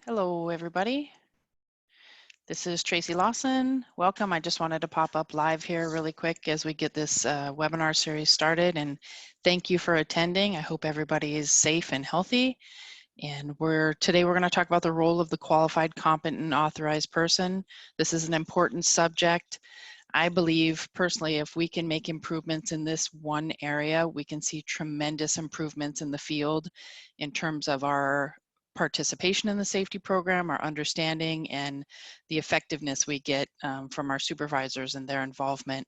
Hello, everybody. This is Tracy Lawson. Welcome. I just wanted to pop up live here really quick as we get this webinar series started, and thank you for attending. I hope everybody is safe and healthy. And today we're going to talk about the role of the qualified, competent, and authorized person. This is an important subject. I believe personally, if we can make improvements in this one area, we can see tremendous improvements in the field in terms of our participation in the safety program, our understanding, and the effectiveness we get from our supervisors and their involvement.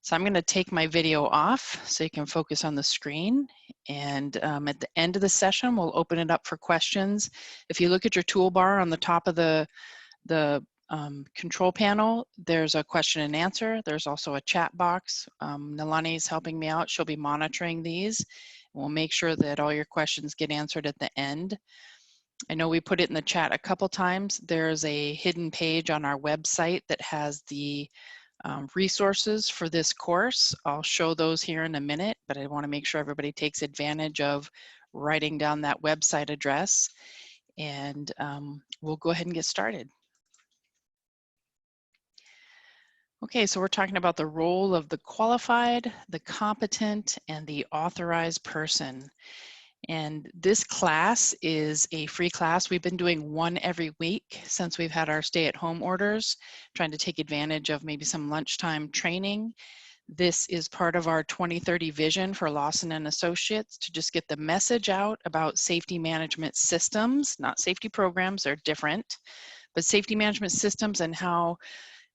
So I'm going to take my video off so you can focus on the screen. And at the end of the session, we'll open it up for questions. If you look at your toolbar on the top of the control panel, there's a question and answer. There's also a chat box. Nalani's helping me out. She'll be monitoring these. We'll make sure that all your questions get answered at the end. I know we put it in the chat a couple times. There's a hidden page on our website that has the resources for this course. I'll show those here in a minute, but I want to make sure everybody takes advantage of writing down that website address, and we'll go ahead and get started. Okay, so we're talking about the role of the qualified, the competent, and the authorized person. And this class is a free class. We've been doing one every week since we've had our stay-at-home orders, trying to take advantage of maybe some lunchtime training. This is part of our 2030 vision for Lawson Associates to just get the message out about safety management systems, not safety programs, they're different, but safety management systems and how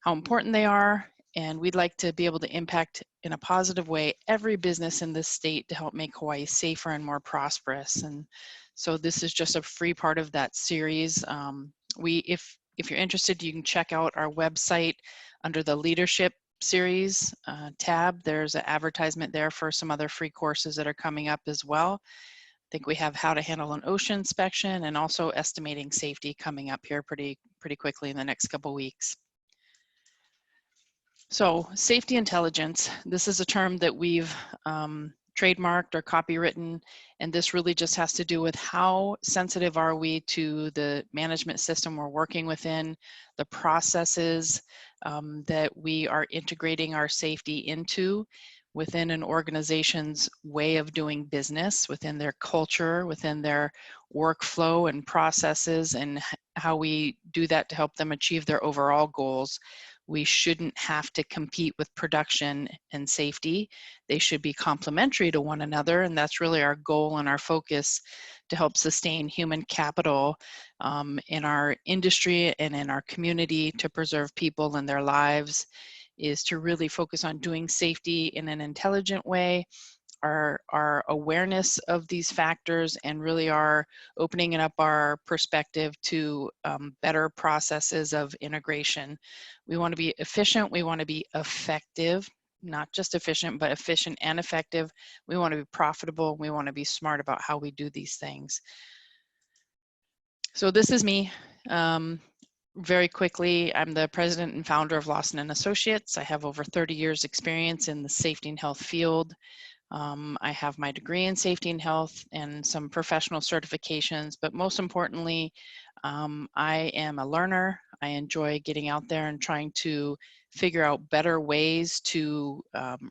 important they are. And we'd like to be able to impact in a positive way every business in this state to help make Hawaii safer and more prosperous. And so this is just a free part of that series. If you're interested, you can check out our website under the leadership series tab. There's an advertisement there for some other free courses that are coming up as well. I think we have how to handle an OSHA inspection and also estimating safety coming up here pretty quickly in the next couple weeks. So safety intelligence, this is a term that we've trademarked or copywritten, and this really just has to do with how sensitive are we to the management system we're working within, the processes that we are integrating our safety into within an organization's way of doing business, within their culture, within their workflow and processes, and how we do that to help them achieve their overall goals. We shouldn't have to compete with production and safety. They should be complementary to one another, and that's really our goal and our focus to help sustain human capital in our industry and in our community to preserve people and their lives, is to really focus on doing safety in an intelligent way, our awareness of these factors, and really are opening up our perspective to better processes of integration. We want to be efficient, we want to be effective, not just efficient, but efficient and effective. We want to be profitable, we want to be smart about how we do these things. So this is me. Very quickly, I'm the president and founder of Lawson Associates. I have over 30 years experience in the safety and health field. I have my degree in safety and health and some professional certifications, but most importantly, I am a learner. I enjoy getting out there and trying to figure out better ways to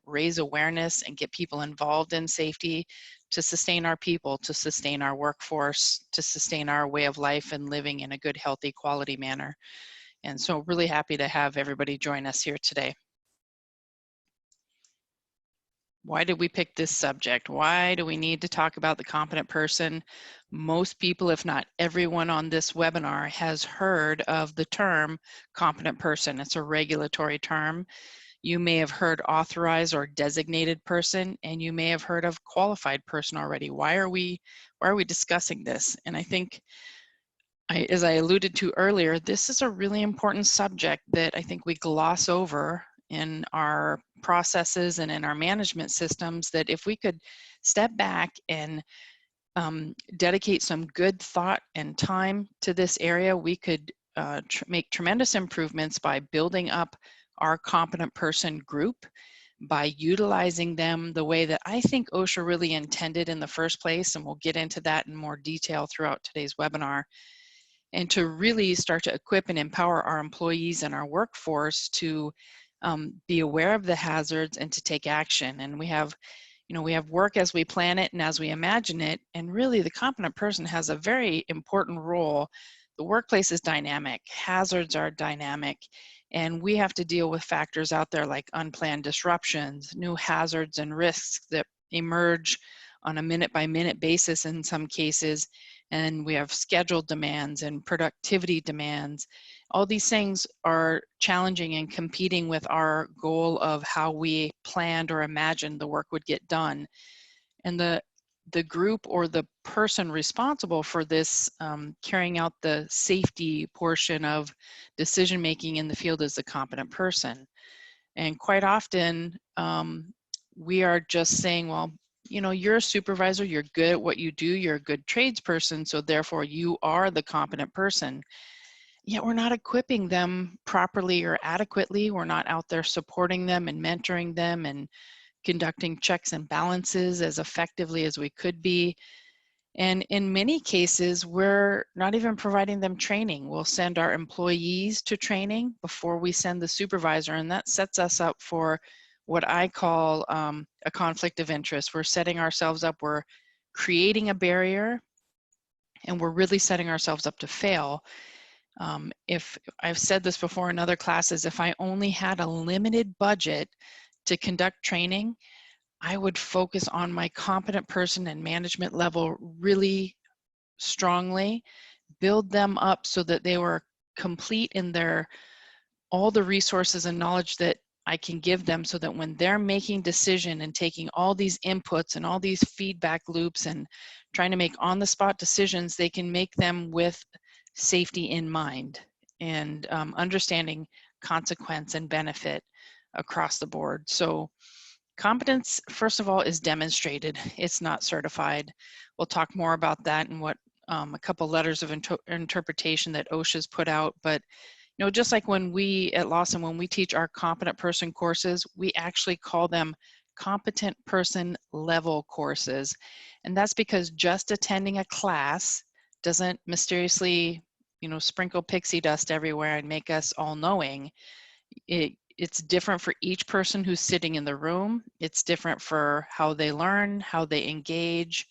raise awareness and get people involved in safety to sustain our people, to sustain our workforce, to sustain our way of life and living in a good, healthy, quality manner. And so really happy to have everybody join us here today. Why did we pick this subject? Why do we need to talk about the competent person? Most people, if not everyone on this webinar, has heard of the term competent person. It's a regulatory term. You may have heard authorized or designated person, and you may have heard of qualified person already. Why are we discussing this? And I think, as I alluded to earlier, this is a really important subject that I think we gloss over in our processes and in our management systems, that if we could step back and dedicate some good thought and time to this area, we could make tremendous improvements by building up our competent person group, by utilizing them the way that I think OSHA really intended in the first place, and we'll get into that in more detail throughout today's webinar. and to really start to equip and empower our employees and our workforce to be aware of the hazards and to take action. And we have, we have work as we plan it and as we imagine it, and really the competent person has a very important role. The workplace is dynamic, hazards are dynamic, and we have to deal with factors out there like unplanned disruptions, new hazards and risks that emerge on a minute-by-minute basis in some cases, and we have schedule demands and productivity demands. All these things are challenging and competing with our goal of how we planned or imagined the work would get done. And the group or the person responsible for this carrying out the safety portion of decision-making in the field is the competent person. And quite often, we are just saying, well, you're a supervisor, you're good at what you do, you're a good tradesperson, so therefore you are the competent person. Yet we're not equipping them properly or adequately. We're not out there supporting them and mentoring them and conducting checks and balances as effectively as we could be. And in many cases, we're not even providing them training. We'll send our employees to training before we send the supervisor, and that sets us up for what I call a conflict of interest. We're setting ourselves up, we're creating a barrier, and we're really setting ourselves up to fail. If I've said this before in other classes, if I only had a limited budget to conduct training, I would focus on my competent person and management level really strongly, build them up so that they were complete in all the resources and knowledge that I can give them, so that when they're making decision and taking all these inputs and all these feedback loops and trying to make on-the-spot decisions, they can make them with safety in mind and understanding consequence and benefit across the board. So competence, first of all, is demonstrated. It's not certified. We'll talk more about that in what a couple letters of interpretation that OSHA's put out. But just like when we at Lawson, when we teach our competent person courses, we actually call them competent person level courses. And that's because just attending a class doesn't mysteriously, sprinkle pixie dust everywhere and make us all knowing. It's different for each person who's sitting in the room. It's different for how they learn, how they engage,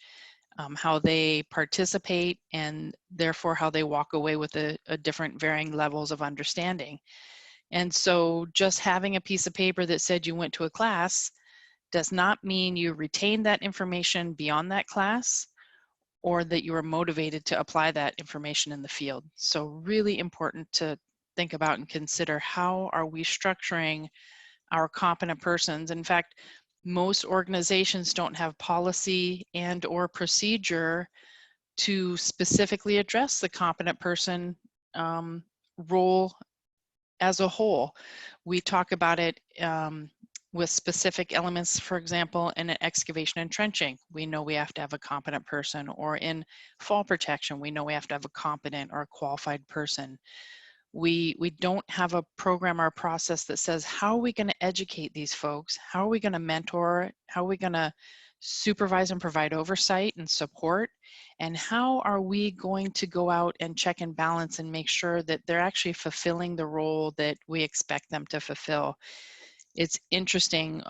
how they participate, and therefore how they walk away with a different varying levels of understanding. And so just having a piece of paper that said you went to a class does not mean you retain that information beyond that class, or that you are motivated to apply that information in the field. So really important to think about and consider, how are we structuring our competent persons? In fact, most organizations don't have policy and or procedure to specifically address the competent person role as a whole. We talk about it with specific elements. For example, in an excavation and trenching, we know we have to have a competent person, or in fall protection, we know we have to have a competent or a qualified person. We don't have a program or a process that says, how are we going to educate these folks? How are we going to mentor? How are we going to supervise and provide oversight and support? And how are we going to go out and check and balance and make sure that they're actually fulfilling the role that we expect them to fulfill? It's interesting,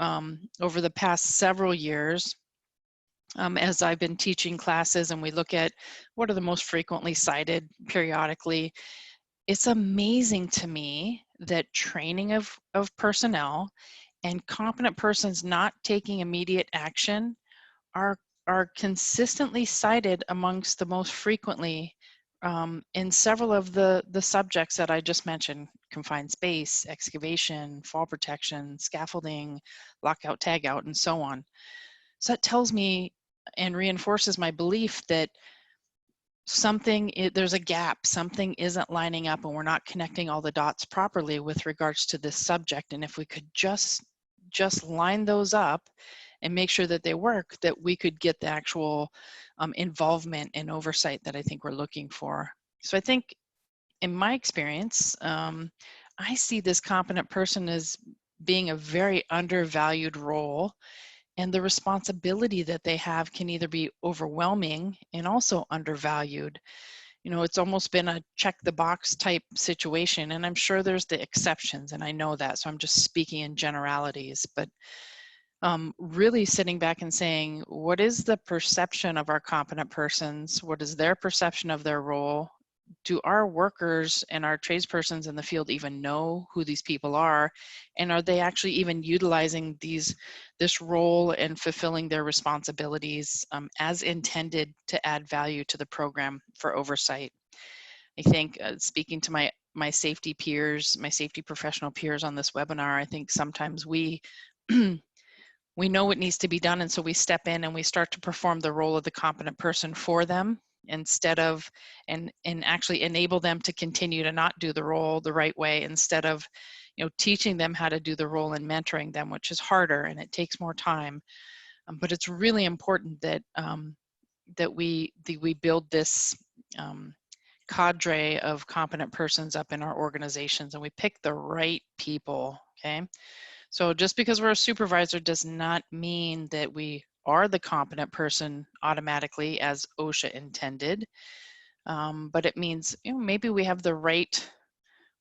over the past several years, as I've been teaching classes and we look at what are the most frequently cited periodically, it's amazing to me that training of personnel and competent persons not taking immediate action are consistently cited amongst the most frequently in several of the subjects that I just mentioned: confined space, excavation, fall protection, scaffolding, lockout, tagout, and so on. So that tells me and reinforces my belief that there's a gap, something isn't lining up, and we're not connecting all the dots properly with regards to this subject. And if we could just line those up and make sure that they work, that we could get the actual involvement and oversight that I think we're looking for. So I think in my experience, I see this competent person as being a very undervalued role, and the responsibility that they have can either be overwhelming and also undervalued. you know, it's almost been a check the box type situation, and I'm sure there's the exceptions, and I know that, so I'm just speaking in generalities, but really sitting back and saying, what is the perception of our competent persons? What is their perception of their role? Do our workers and our tradespersons in the field even know who these people are? And are they actually even utilizing this role and fulfilling their responsibilities as intended to add value to the program for oversight? I think speaking to my safety peers, my safety professional peers on this webinar, I think sometimes we we know what needs to be done, and so we step in and we start to perform the role of the competent person for them instead of, and actually enable them to continue to not do the role the right way, instead of, you know, teaching them how to do the role and mentoring them, which is harder and it takes more time. But it's really important that that we build this cadre of competent persons up in our organizations, and we pick the right people, okay? So just because we're a supervisor does not mean that we are the competent person automatically as OSHA intended, but it means, you know, maybe we have the right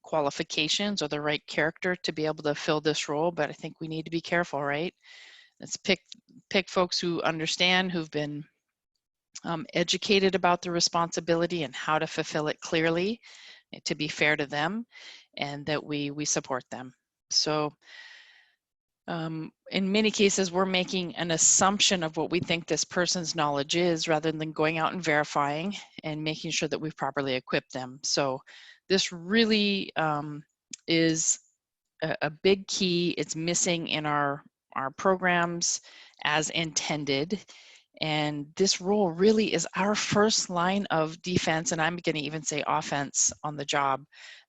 qualifications or the right character to be able to fill this role, but I think we need to be careful, right? Let's pick folks who understand, who've been educated about the responsibility and how to fulfill it clearly, to be fair to them, and that we support them. So in many cases, we're making an assumption of what we think this person's knowledge is rather than going out and verifying and making sure that we've properly equipped them. So this really is a big key. It's missing in our programs as intended. And this role really is our first line of defense, and I'm going to even say offense on the job.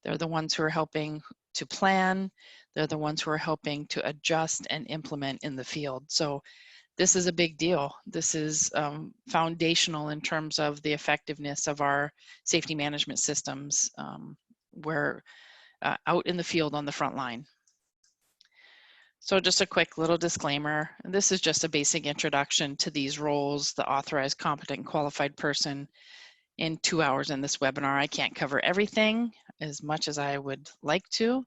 They're the ones who are helping to plan. They're the ones who are helping to adjust and implement in the field. So this is a big deal. This is foundational in terms of the effectiveness of our safety management systems. We're out in the field on the front line. So just a quick little disclaimer. This is just a basic introduction to these roles, the authorized, competent, and qualified person, in 2 hours in this webinar. I can't cover everything as much as I would like to.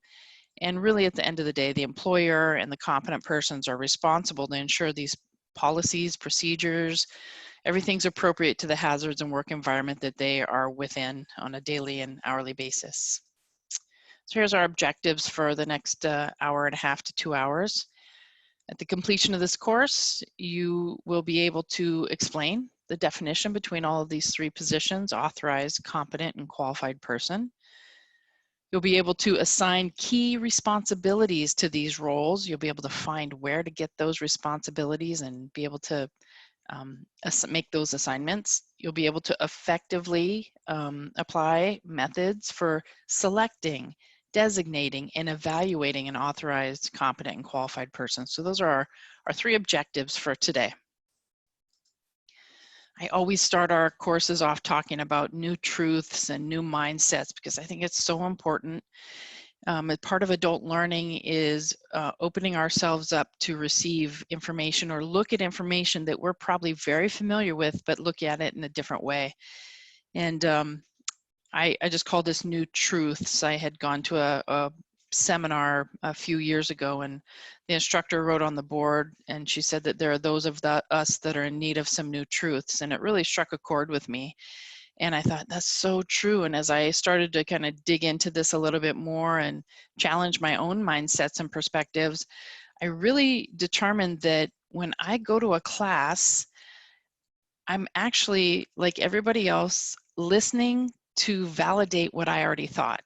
And really, at the end of the day, the employer and the competent persons are responsible to ensure these policies, procedures, everything's appropriate to the hazards and work environment that they are within on a daily and hourly basis. So here's our objectives for the next hour and a half to 2 hours. At the completion of this course, you will be able to explain the definition between all of these three positions: authorized, competent, and qualified person. You'll be able to assign key responsibilities to these roles. You'll be able to find where to get those responsibilities and be able to make those assignments. You'll be able to effectively apply methods for selecting, designating, and evaluating an authorized, competent, and qualified person. So those are our three objectives for today. I always start our courses off talking about new truths and new mindsets because I think it's so important. Part of adult learning is opening ourselves up to receive information or look at information that we're probably very familiar with, but look at it in a different way. And I just call this new truths. I had gone to a seminar a few years ago, and the instructor wrote on the board, and she said that there are those of us that are in need of some new truths, and it really struck a chord with me. And I thought, that's so true. And as I started to kind of dig into this a little bit more and challenge my own mindsets and perspectives, I really determined that when I go to a class, I'm actually, like everybody else, listening to validate what I already thought.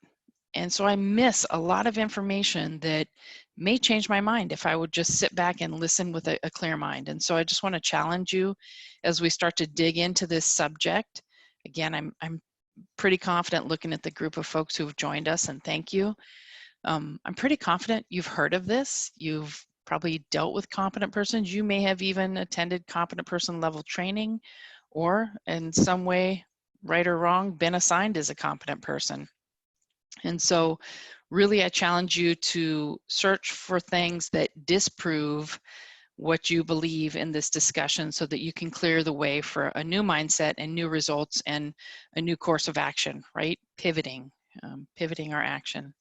And so I miss a lot of information that may change my mind if I would just sit back and listen with a clear mind. And so I just want to challenge you as we start to dig into this subject. Again, I'm pretty confident looking at the group of folks who've joined us, and thank you. I'm pretty confident you've heard of this. You've probably dealt with competent persons. You may have even attended competent person level training, or in some way, right or wrong, been assigned as a competent person. And so really I challenge you to search for things that disprove what you believe in this discussion so that you can clear the way for a new mindset and new results and a new course of action, right? Pivoting our action.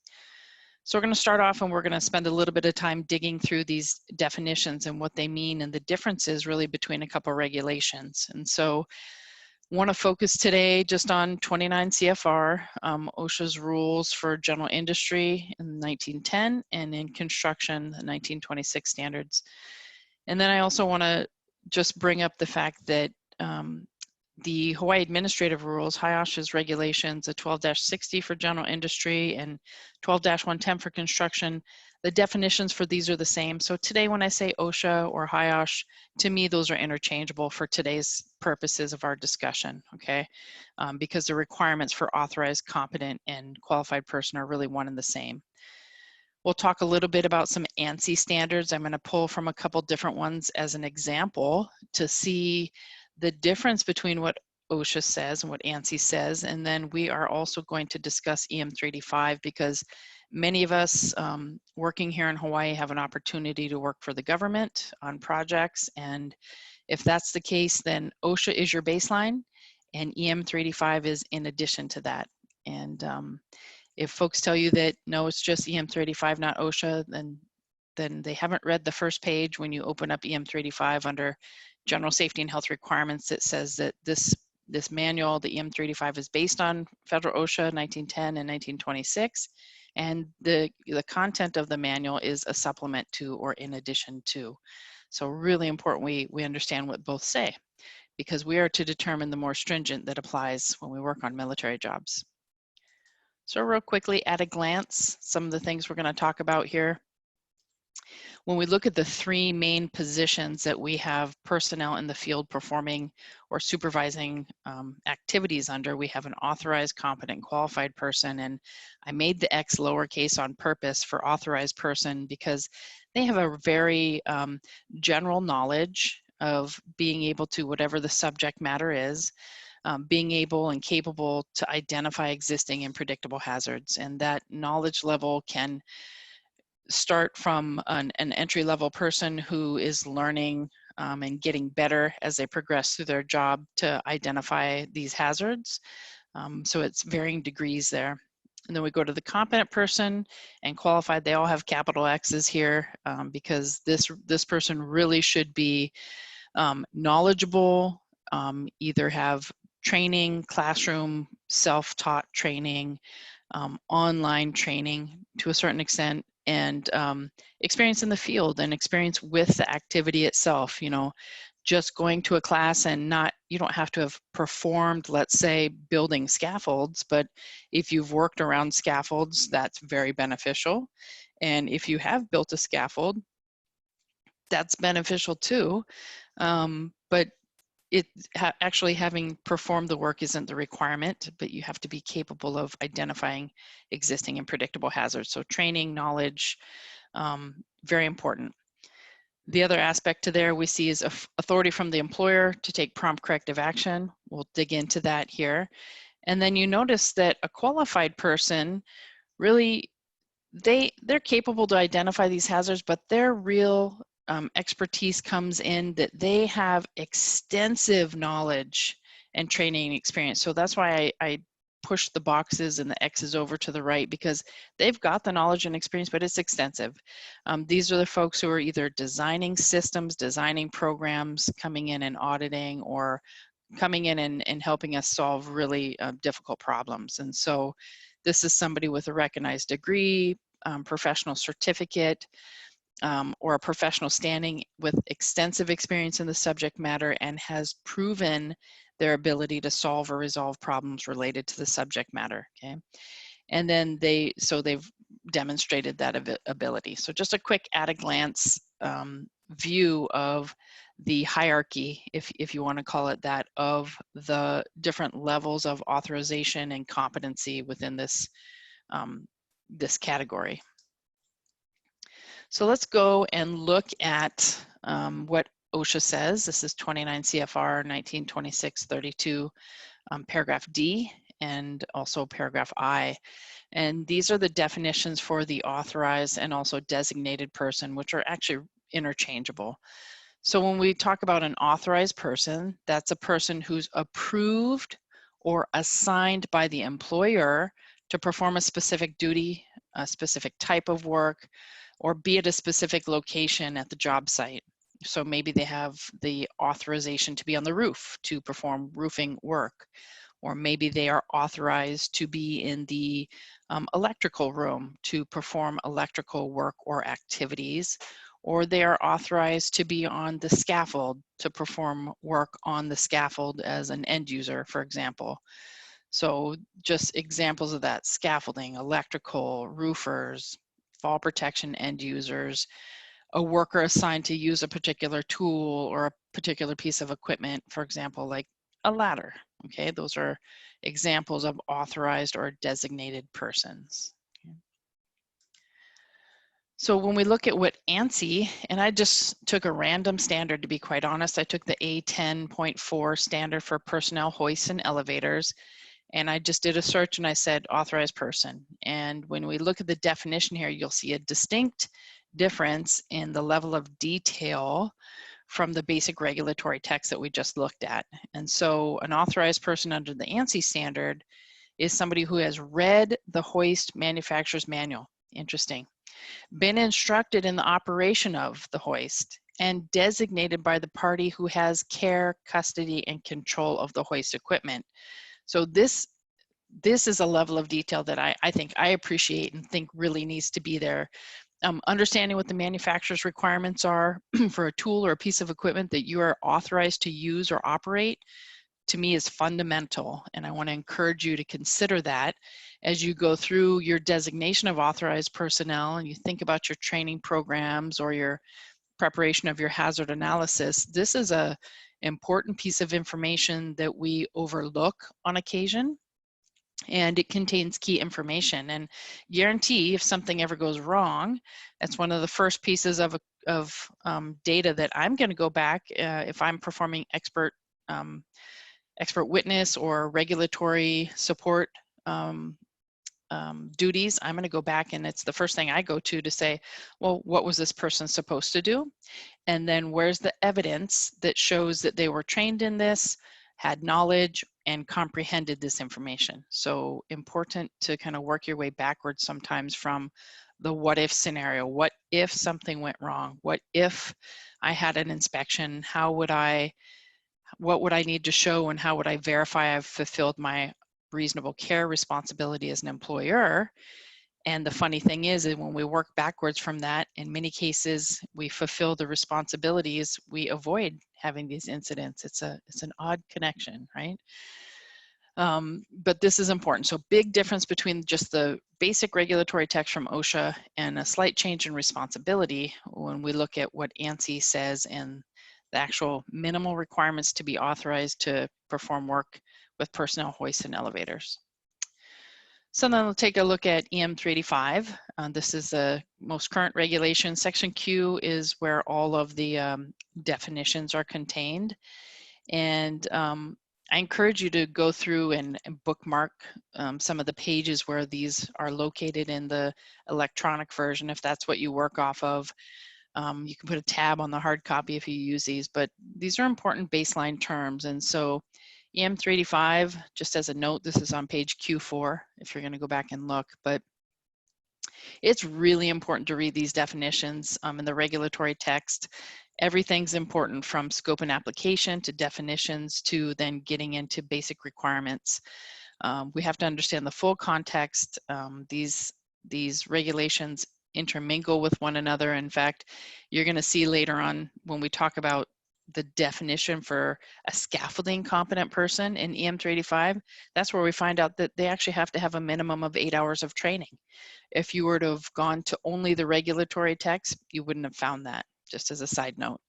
So we're going to start off and we're going to spend a little bit of time digging through these definitions and what they mean and the differences really between a couple regulations. And so want to focus today just on 29 CFR, OSHA's rules for general industry in 1910 and in construction, the 1926 standards. And then I also want to just bring up the fact that the Hawaii Administrative Rules, OSHA's regulations, a 12-60 for general industry and 12-110 for construction, the definitions for these are the same. So today when I say OSHA or HIOSH, to me those are interchangeable for today's purposes of our discussion, okay? Because the requirements for authorized, competent, and qualified person are really one and the same. We'll talk a little bit about some ANSI standards. I'm going to pull from a couple different ones as an example to see the difference between what OSHA says and what ANSI says. And then we are also going to discuss EM 385 because many of us working here in Hawaii have an opportunity to work for the government on projects. And if that's the case, then OSHA is your baseline and EM 385 is in addition to that. And if folks tell you that, no, it's just EM 385, not OSHA, then they haven't read the first page when you open up EM 385 under General Safety and Health Requirements. It says that this manual, the EM 385, is based on federal OSHA 1910 and 1926, and the content of the manual is a supplement to or in addition to. So really important we understand what both say, because we are to determine the more stringent that applies when we work on military jobs. So real quickly, at a glance, some of the things we're going to talk about here. When we look at the three main positions that we have personnel in the field performing or supervising activities under, we have an authorized, competent, qualified person. And I made the X lowercase on purpose for authorized person because they have a very general knowledge of being able to, whatever the subject matter is, being able and capable to identify existing and predictable hazards. And that knowledge level can start from an entry-level person who is learning and getting better as they progress through their job to identify these hazards. So it's varying degrees there. And then we go to the competent person and qualified. They all have capital X's here because this person really should be knowledgeable, either have training, classroom, self-taught training, online training to a certain extent, and experience in the field and experience with the activity itself. You know, just going to a class and you don't have to have performed, let's say, building scaffolds, but if you've worked around scaffolds, that's very beneficial. And if you have built a scaffold, that's beneficial too. But actually having performed the work isn't the requirement, but you have to be capable of identifying existing and predictable hazards. So training, knowledge, very important. The other aspect to there we see is authority from the employer to take prompt corrective action. We'll dig into that here. And then you notice that a qualified person really, they're capable to identify these hazards, but their real expertise comes in that they have extensive knowledge and training experience. So that's why I push the boxes and the X's over to the right, because they've got the knowledge and experience, but it's extensive. These are the folks who are either designing systems, designing programs, coming in and auditing, or coming in and helping us solve really difficult problems. And so this is somebody with a recognized degree, professional certificate, or a professional standing with extensive experience in the subject matter and has proven their ability to solve or resolve problems related to the subject matter, okay? And then they've demonstrated that ability. So just a quick at-a-glance view of the hierarchy, if you want to call it that, of the different levels of authorization and competency within this, this category. So let's go and look at what OSHA says. This is 29 CFR 1926-32, paragraph D. and also paragraph I. And these are the definitions for the authorized and also designated person, which are actually interchangeable. So when we talk about an authorized person, that's a person who's approved or assigned by the employer to perform a specific duty, a specific type of work, or be at a specific location at the job site. So maybe they have the authorization to be on the roof to perform roofing work, or maybe they are authorized to be in the electrical room to perform electrical work or activities, or they are authorized to be on the scaffold to perform work on the scaffold as an end user, for example. So just examples of that: scaffolding, electrical, roofers, fall protection end users, a worker assigned to use a particular tool or a particular piece of equipment, for example, like a ladder. Okay, those are examples of authorized or designated persons. So when we look at what ANSI, and I just took a random standard, to be quite honest, I took the A10.4 standard for personnel hoists and elevators, and I just did a search and I said authorized person. And when we look at the definition here, you'll see a distinct difference in the level of detail from the basic regulatory text that we just looked at. And so an authorized person under the ANSI standard is somebody who has read the hoist manufacturer's manual. Interesting. Been instructed in the operation of the hoist, and designated by the party who has care, custody, and control of the hoist equipment. So this is a level of detail that I think I appreciate and think really needs to be there. Understanding what the manufacturer's requirements are for a tool or a piece of equipment that you are authorized to use or operate, to me, is fundamental. And I want to encourage you to consider that as you go through your designation of authorized personnel and you think about your training programs or your preparation of your hazard analysis. This is an important piece of information that we overlook on occasion, and it contains key information. And guarantee, if something ever goes wrong, that's one of the first pieces of data that I'm going to go back if I'm performing expert witness or regulatory support duties. I'm going to go back, and it's the first thing I go to say, well, what was this person supposed to do? And then where's the evidence that shows that they were trained in this, had knowledge, and comprehended this information? So important to kind of work your way backwards sometimes from the what if scenario. What if something went wrong? What if I had an inspection? What would I need to show, and how would I verify I've fulfilled my reasonable care responsibility as an employer? And the funny thing is when we work backwards from that, in many cases, we fulfill the responsibilities, we avoid having these incidents. It's an odd connection, right? But this is important. So big difference between just the basic regulatory text from OSHA and a slight change in responsibility when we look at what ANSI says and the actual minimal requirements to be authorized to perform work with personnel hoists and elevators. So then we'll take a look at EM 385. This is the most current regulation. Section Q is where all of the definitions are contained. And I encourage you to go through and bookmark some of the pages where these are located in the electronic version, if that's what you work off of. You can put a tab on the hard copy if you use these, but these are important baseline terms. And so EM 385, just as a note, this is on page Q4 if you're going to go back and look, but it's really important to read these definitions in the regulatory text. Everything's important, from scope and application to definitions to then getting into basic requirements. We have to understand the full context. These regulations intermingle with one another. In fact, you're going to see later on when we talk about the definition for a scaffolding competent person in EM 385, that's where we find out that they actually have to have a minimum of 8 hours of training. If you were to have gone to only the regulatory text, you wouldn't have found that, just as a side note.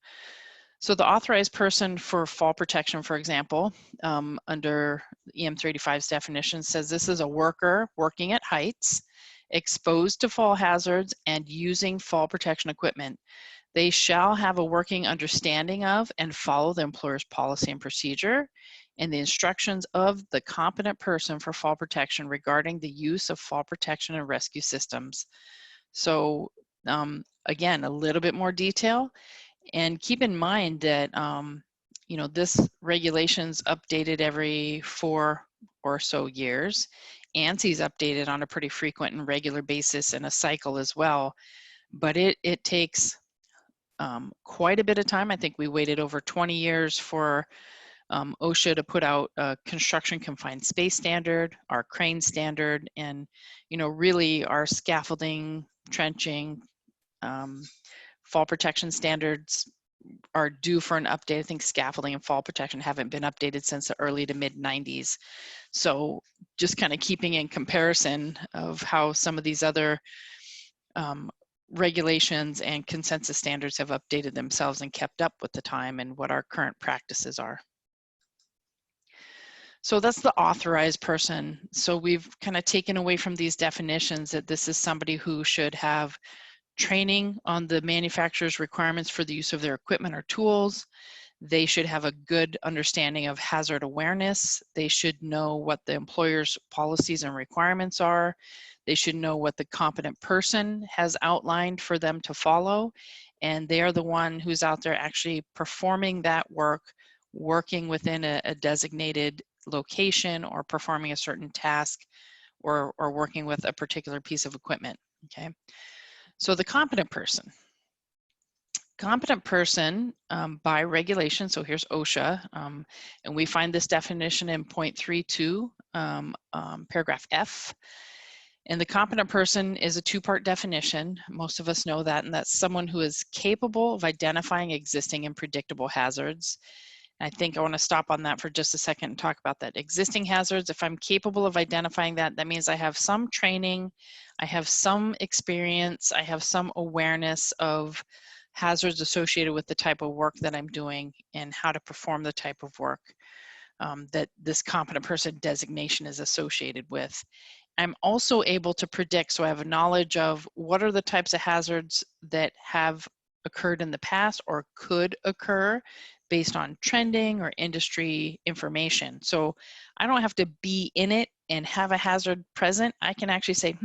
So the authorized person for fall protection, for example, under EM 385's definition says this is a worker working at heights, exposed to fall hazards, and using fall protection equipment. They shall have a working understanding of and follow the employer's policy and procedure, and the instructions of the competent person for fall protection regarding the use of fall protection and rescue systems. So again, a little bit more detail, and keep in mind that you know, this regulation's updated every 4 or so years. ANSI's updated on a pretty frequent and regular basis in a cycle as well, but it takes quite a bit of time. I think we waited over 20 years for OSHA to put out a construction confined space standard, our crane standard, and you know, really our scaffolding, trenching, fall protection standards are due for an update. I think scaffolding and fall protection haven't been updated since the early to mid 90s. So just kind of keeping in comparison of how some of these other regulations and consensus standards have updated themselves and kept up with the time and what our current practices are. So that's the authorized person. So we've kind of taken away from these definitions that this is somebody who should have training on the manufacturer's requirements for the use of their equipment or tools. They should have a good understanding of hazard awareness. They should know what the employer's policies and requirements are. They should know what the competent person has outlined for them to follow. And they are the one who's out there actually performing that work, working within a designated location or performing a certain task or working with a particular piece of equipment, okay? So the competent person. Competent person by regulation, so here's OSHA, and we find this definition in 0.32, paragraph F. And the competent person is a two-part definition. Most of us know that, and that's someone who is capable of identifying existing and predictable hazards. I think I want to stop on that for just a second and talk about that. Existing hazards, if I'm capable of identifying that, that means I have some training, I have some experience, I have some awareness of hazards associated with the type of work that I'm doing and how to perform the type of work that this competent person designation is associated with. I'm also able to predict, so I have a knowledge of what are the types of hazards that have occurred in the past or could occur based on trending or industry information. So I don't have to be in it and have a hazard present. I can actually say,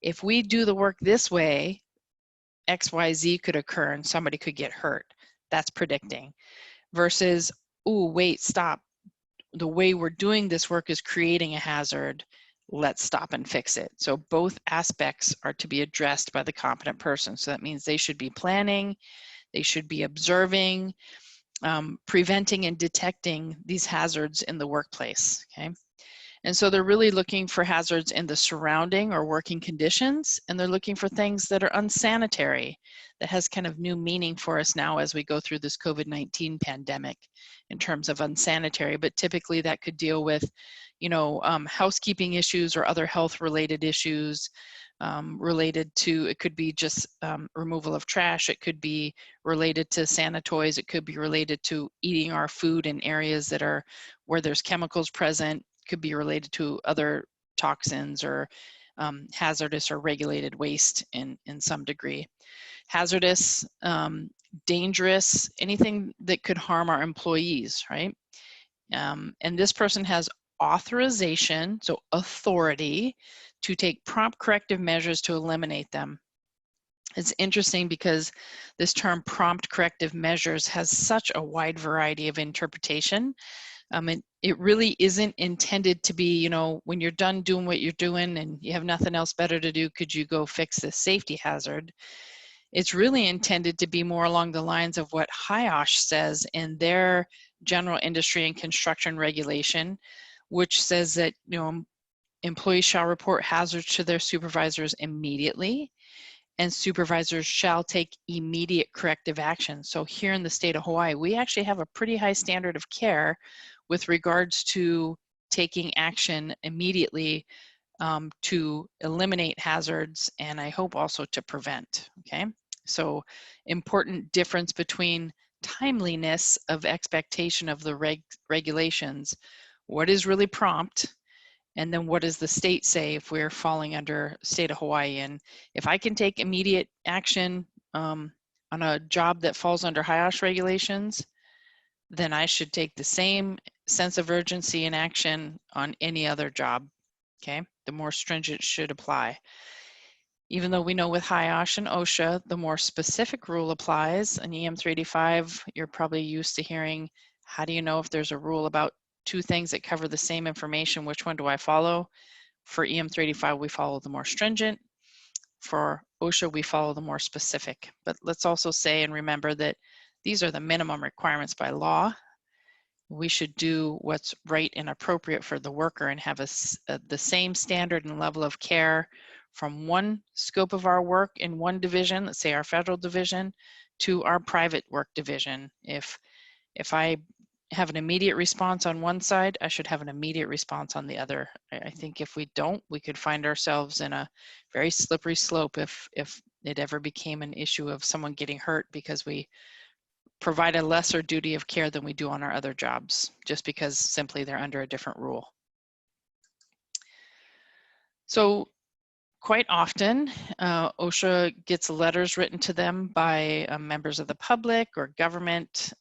if we do the work this way, XYZ could occur and somebody could get hurt. That's predicting. Versus, oh, wait, stop. The way we're doing this work is creating a hazard. Let's stop and fix it. So both aspects are to be addressed by the competent person. So that means they should be planning, they should be observing, preventing and detecting these hazards in the workplace, okay? And so they're really looking for hazards in the surrounding or working conditions, and they're looking for things that are unsanitary. That has kind of new meaning for us now as we go through this COVID-19 pandemic in terms of unsanitary, but typically that could deal with, you know, housekeeping issues or other health-related issues related to, it could be just removal of trash, it could be related to sanitoys, it could be related to eating our food in areas that are where there's chemicals present, could be related to other toxins or hazardous or regulated waste in some degree. Hazardous, dangerous, anything that could harm our employees, right? And this person has authorization, so authority, to take prompt corrective measures to eliminate them. It's interesting because this term prompt corrective measures has such a wide variety of interpretation. It really isn't intended to be, you know, when you're done doing what you're doing and you have nothing else better to do, could you go fix this safety hazard? It's really intended to be more along the lines of what OSHA says in their general industry and construction regulation, which says that, you know, employees shall report hazards to their supervisors immediately, and supervisors shall take immediate corrective action. So here in the state of Hawaii, we actually have a pretty high standard of care with regards to taking action immediately to eliminate hazards, and I hope also to prevent, okay? So important difference between timeliness of expectation of the regulations, what is really prompt, and then what does the state say if we're falling under state of Hawaii. And if I can take immediate action on a job that falls under HIOSH regulations, then I should take the same sense of urgency and action on any other job, okay? The more stringent should apply. Even though we know with HIOSH and OSHA, the more specific rule applies. In EM 385, you're probably used to hearing, how do you know if there's a rule about two things that cover the same information, which one do I follow? For EM 385, we follow the more stringent. For OSHA, we follow the more specific. But let's also say and remember that these are the minimum requirements by law. We should do what's right and appropriate for the worker and have the same standard and level of care from one scope of our work in one division, let's say our federal division, to our private work division. If I have an immediate response on one side, I should have an immediate response on the other. I think if we don't, we could find ourselves in a very slippery slope if it ever became an issue of someone getting hurt because we provide a lesser duty of care than we do on our other jobs, just because simply they're under a different rule. So quite often, OSHA gets letters written to them by members of the public or government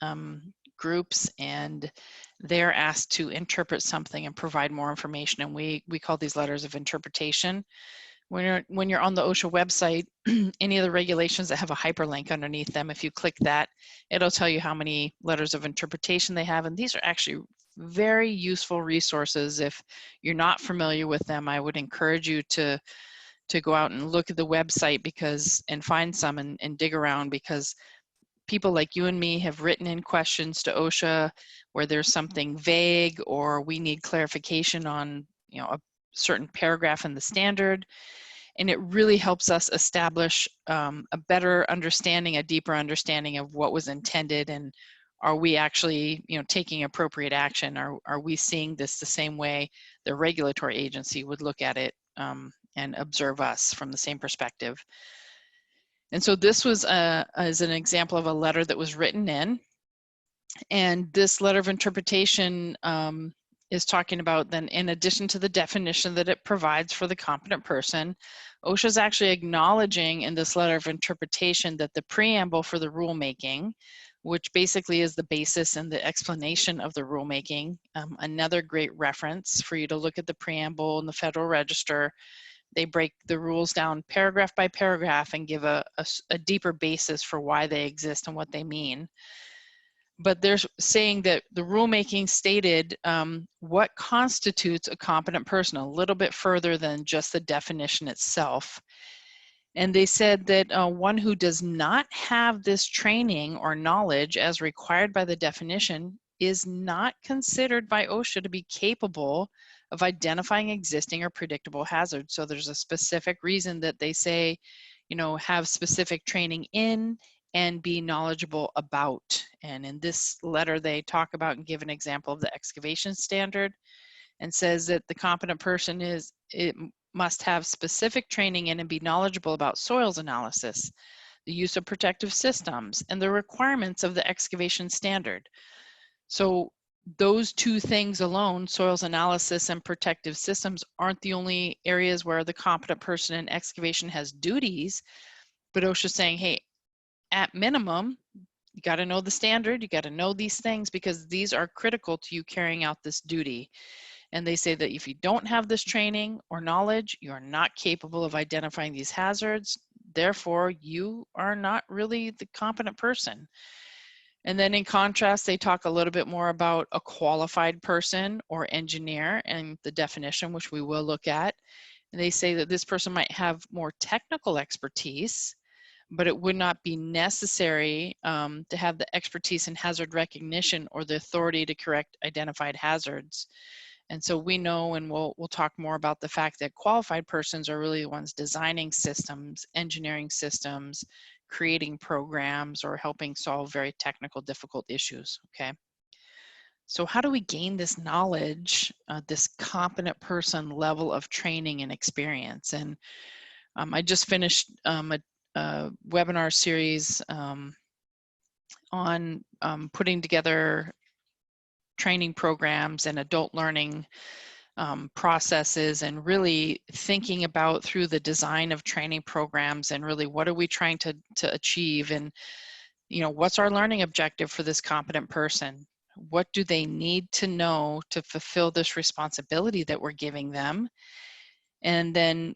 groups, and they're asked to interpret something and provide more information, and we call these letters of interpretation. When you're on the OSHA website, any of the regulations that have a hyperlink underneath them, if you click that, it'll tell you how many letters of interpretation they have, and these are actually very useful resources. If you're not familiar with them, I would encourage you to go out and look at the website and find some and dig around, because people like you and me have written in questions to OSHA where there's something vague or we need clarification on a certain paragraph in the standard, and it really helps us establish a better understanding, a deeper understanding of what was intended, and are we actually taking appropriate action? Are we seeing this the same way the regulatory agency would look at it and observe us from the same perspective? And so this was as an example of a letter that was written in, and this letter of interpretation is talking about, then, in addition to the definition that it provides for the competent person, OSHA is actually acknowledging in this letter of interpretation that the preamble for the rulemaking, which basically is the basis and the explanation of the rulemaking, another great reference for you to look at the preamble in the Federal Register. They break the rules down paragraph by paragraph and give a deeper basis for why they exist and what they mean. But they're saying that the rulemaking stated what constitutes a competent person a little bit further than just the definition itself. And they said that one who does not have this training or knowledge as required by the definition is not considered by OSHA to be capable of identifying existing or predictable hazards. So there's a specific reason that they say, have specific training in and be knowledgeable about. And in this letter, they talk about and give an example of the excavation standard, and says that the competent person must have specific training in and be knowledgeable about soils analysis, the use of protective systems, and the requirements of the excavation standard. So those two things alone, soils analysis and protective systems, aren't the only areas where the competent person in excavation has duties, but OSHA's saying, hey, at minimum, you got to know the standard, you got to know these things, because these are critical to you carrying out this duty. And they say that if you don't have this training or knowledge, you are not capable of identifying these hazards. Therefore, you are not really the competent person. And then in contrast, they talk a little bit more about a qualified person or engineer and the definition, which we will look at. And they say that this person might have more technical expertise, but it would not be necessary to have the expertise in hazard recognition or the authority to correct identified hazards. And so we know, and we'll talk more about the fact that qualified persons are really the ones designing systems, engineering systems, creating programs, or helping solve very technical, difficult issues, okay? So how do we gain this knowledge, this competent person level of training and experience? And I just finished a webinar series on putting together training programs and adult learning processes, and really thinking about through the design of training programs, and really what are we trying to achieve, and what's our learning objective for this competent person. What do they need to know to fulfill this responsibility that we're giving them? And then,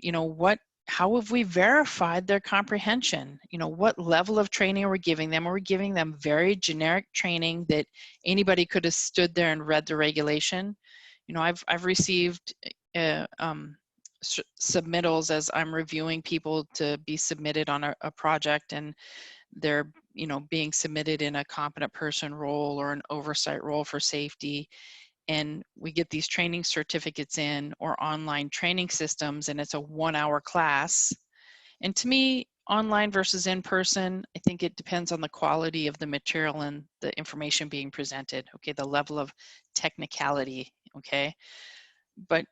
how have we verified their comprehension? What level of training are we giving them? Are we giving them very generic training that anybody could have stood there and read the regulation? I've received submittals as I'm reviewing people to be submitted on a project, and they're being submitted in a competent person role or an oversight role for safety. And we get these training certificates in, or online training systems, and it's a 1-hour class. And to me, online versus in person, I think it depends on the quality of the material and the information being presented, okay, the level of technicality, okay. But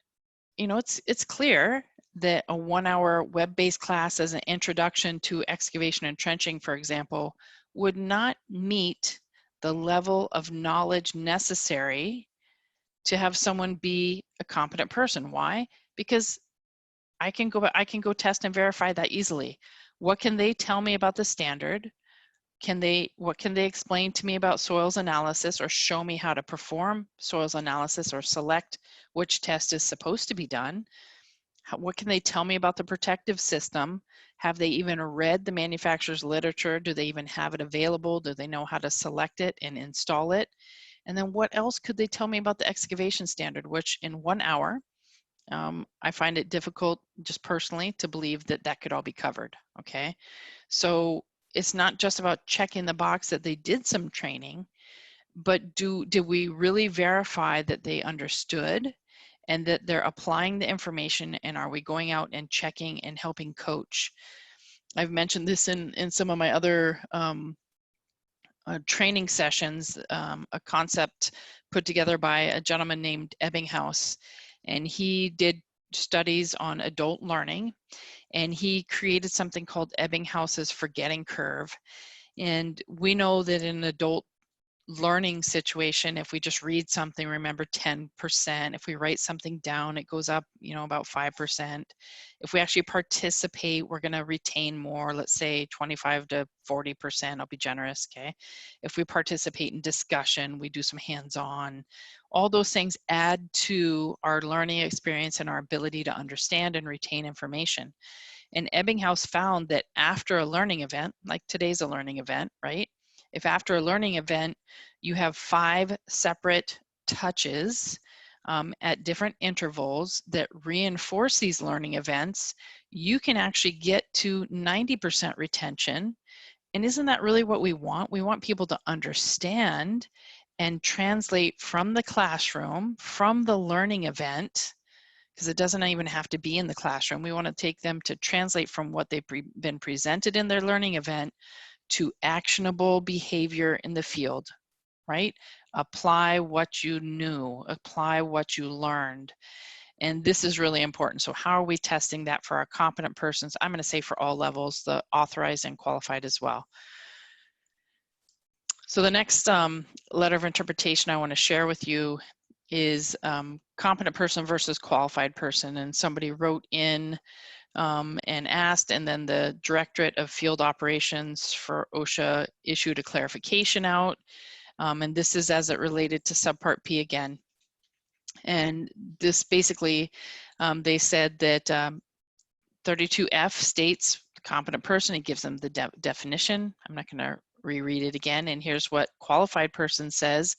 it's clear that a 1-hour web-based class as an introduction to excavation and trenching, for example, would not meet the level of knowledge necessary to have someone be a competent person. Why? Because I can go test and verify that easily. What can they tell me about the standard? What can they explain to me about soils analysis, or show me how to perform soils analysis, or select which test is supposed to be done? What can they tell me about the protective system? Have they even read the manufacturer's literature? Do they even have it available? Do they know how to select it and install it? And then what else could they tell me about the excavation standard, which in 1 hour, I find it difficult just personally to believe that that could all be covered, okay? So it's not just about checking the box that they did some training, but did we really verify that they understood and that they're applying the information, and are we going out and checking and helping coach? I've mentioned this in some of my other training sessions, a concept put together by a gentleman named Ebbinghaus, and he did studies on adult learning, and he created something called Ebbinghaus's forgetting curve. And we know that in an adult learning situation, if we just read something, remember 10%. If we write something down, it goes up, about 5%. If we actually participate, we're going to retain more, let's say 25 to 40%. I'll be generous, okay? If we participate in discussion, we do some hands-on, all those things add to our learning experience and our ability to understand and retain information. And Ebbinghaus found that after a learning event, like today's a learning event, right? If after a learning event, you have 5 separate touches at different intervals that reinforce these learning events, you can actually get to 90% retention. And isn't that really what we want? We want people to understand and translate from the classroom, from the learning event, because it doesn't even have to be in the classroom. We want to take them to translate from what they've been presented in their learning event to actionable behavior in the field, right? Apply what you knew, apply what you learned. And this is really important. So how are we testing that for our competent persons? I'm going to say for all levels, the authorized and qualified as well. So the next letter of interpretation I want to share with you is competent person versus qualified person. And somebody wrote in and asked, and then the Directorate of Field Operations for OSHA issued a clarification out. And this is as it related to subpart P again. And this basically, they said that 32F states competent person, it gives them the definition. I'm not going to reread it again. And here's what qualified person says.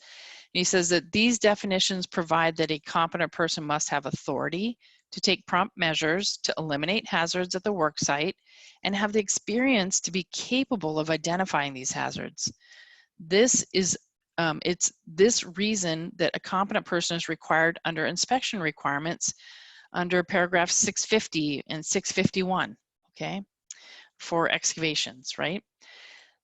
And he says that these definitions provide that a competent person must have authority to take prompt measures to eliminate hazards at the work site and have the experience to be capable of identifying these hazards. This is it's this reason that a competent person is required under inspection requirements under paragraph 650 and 651, okay, for excavations, right?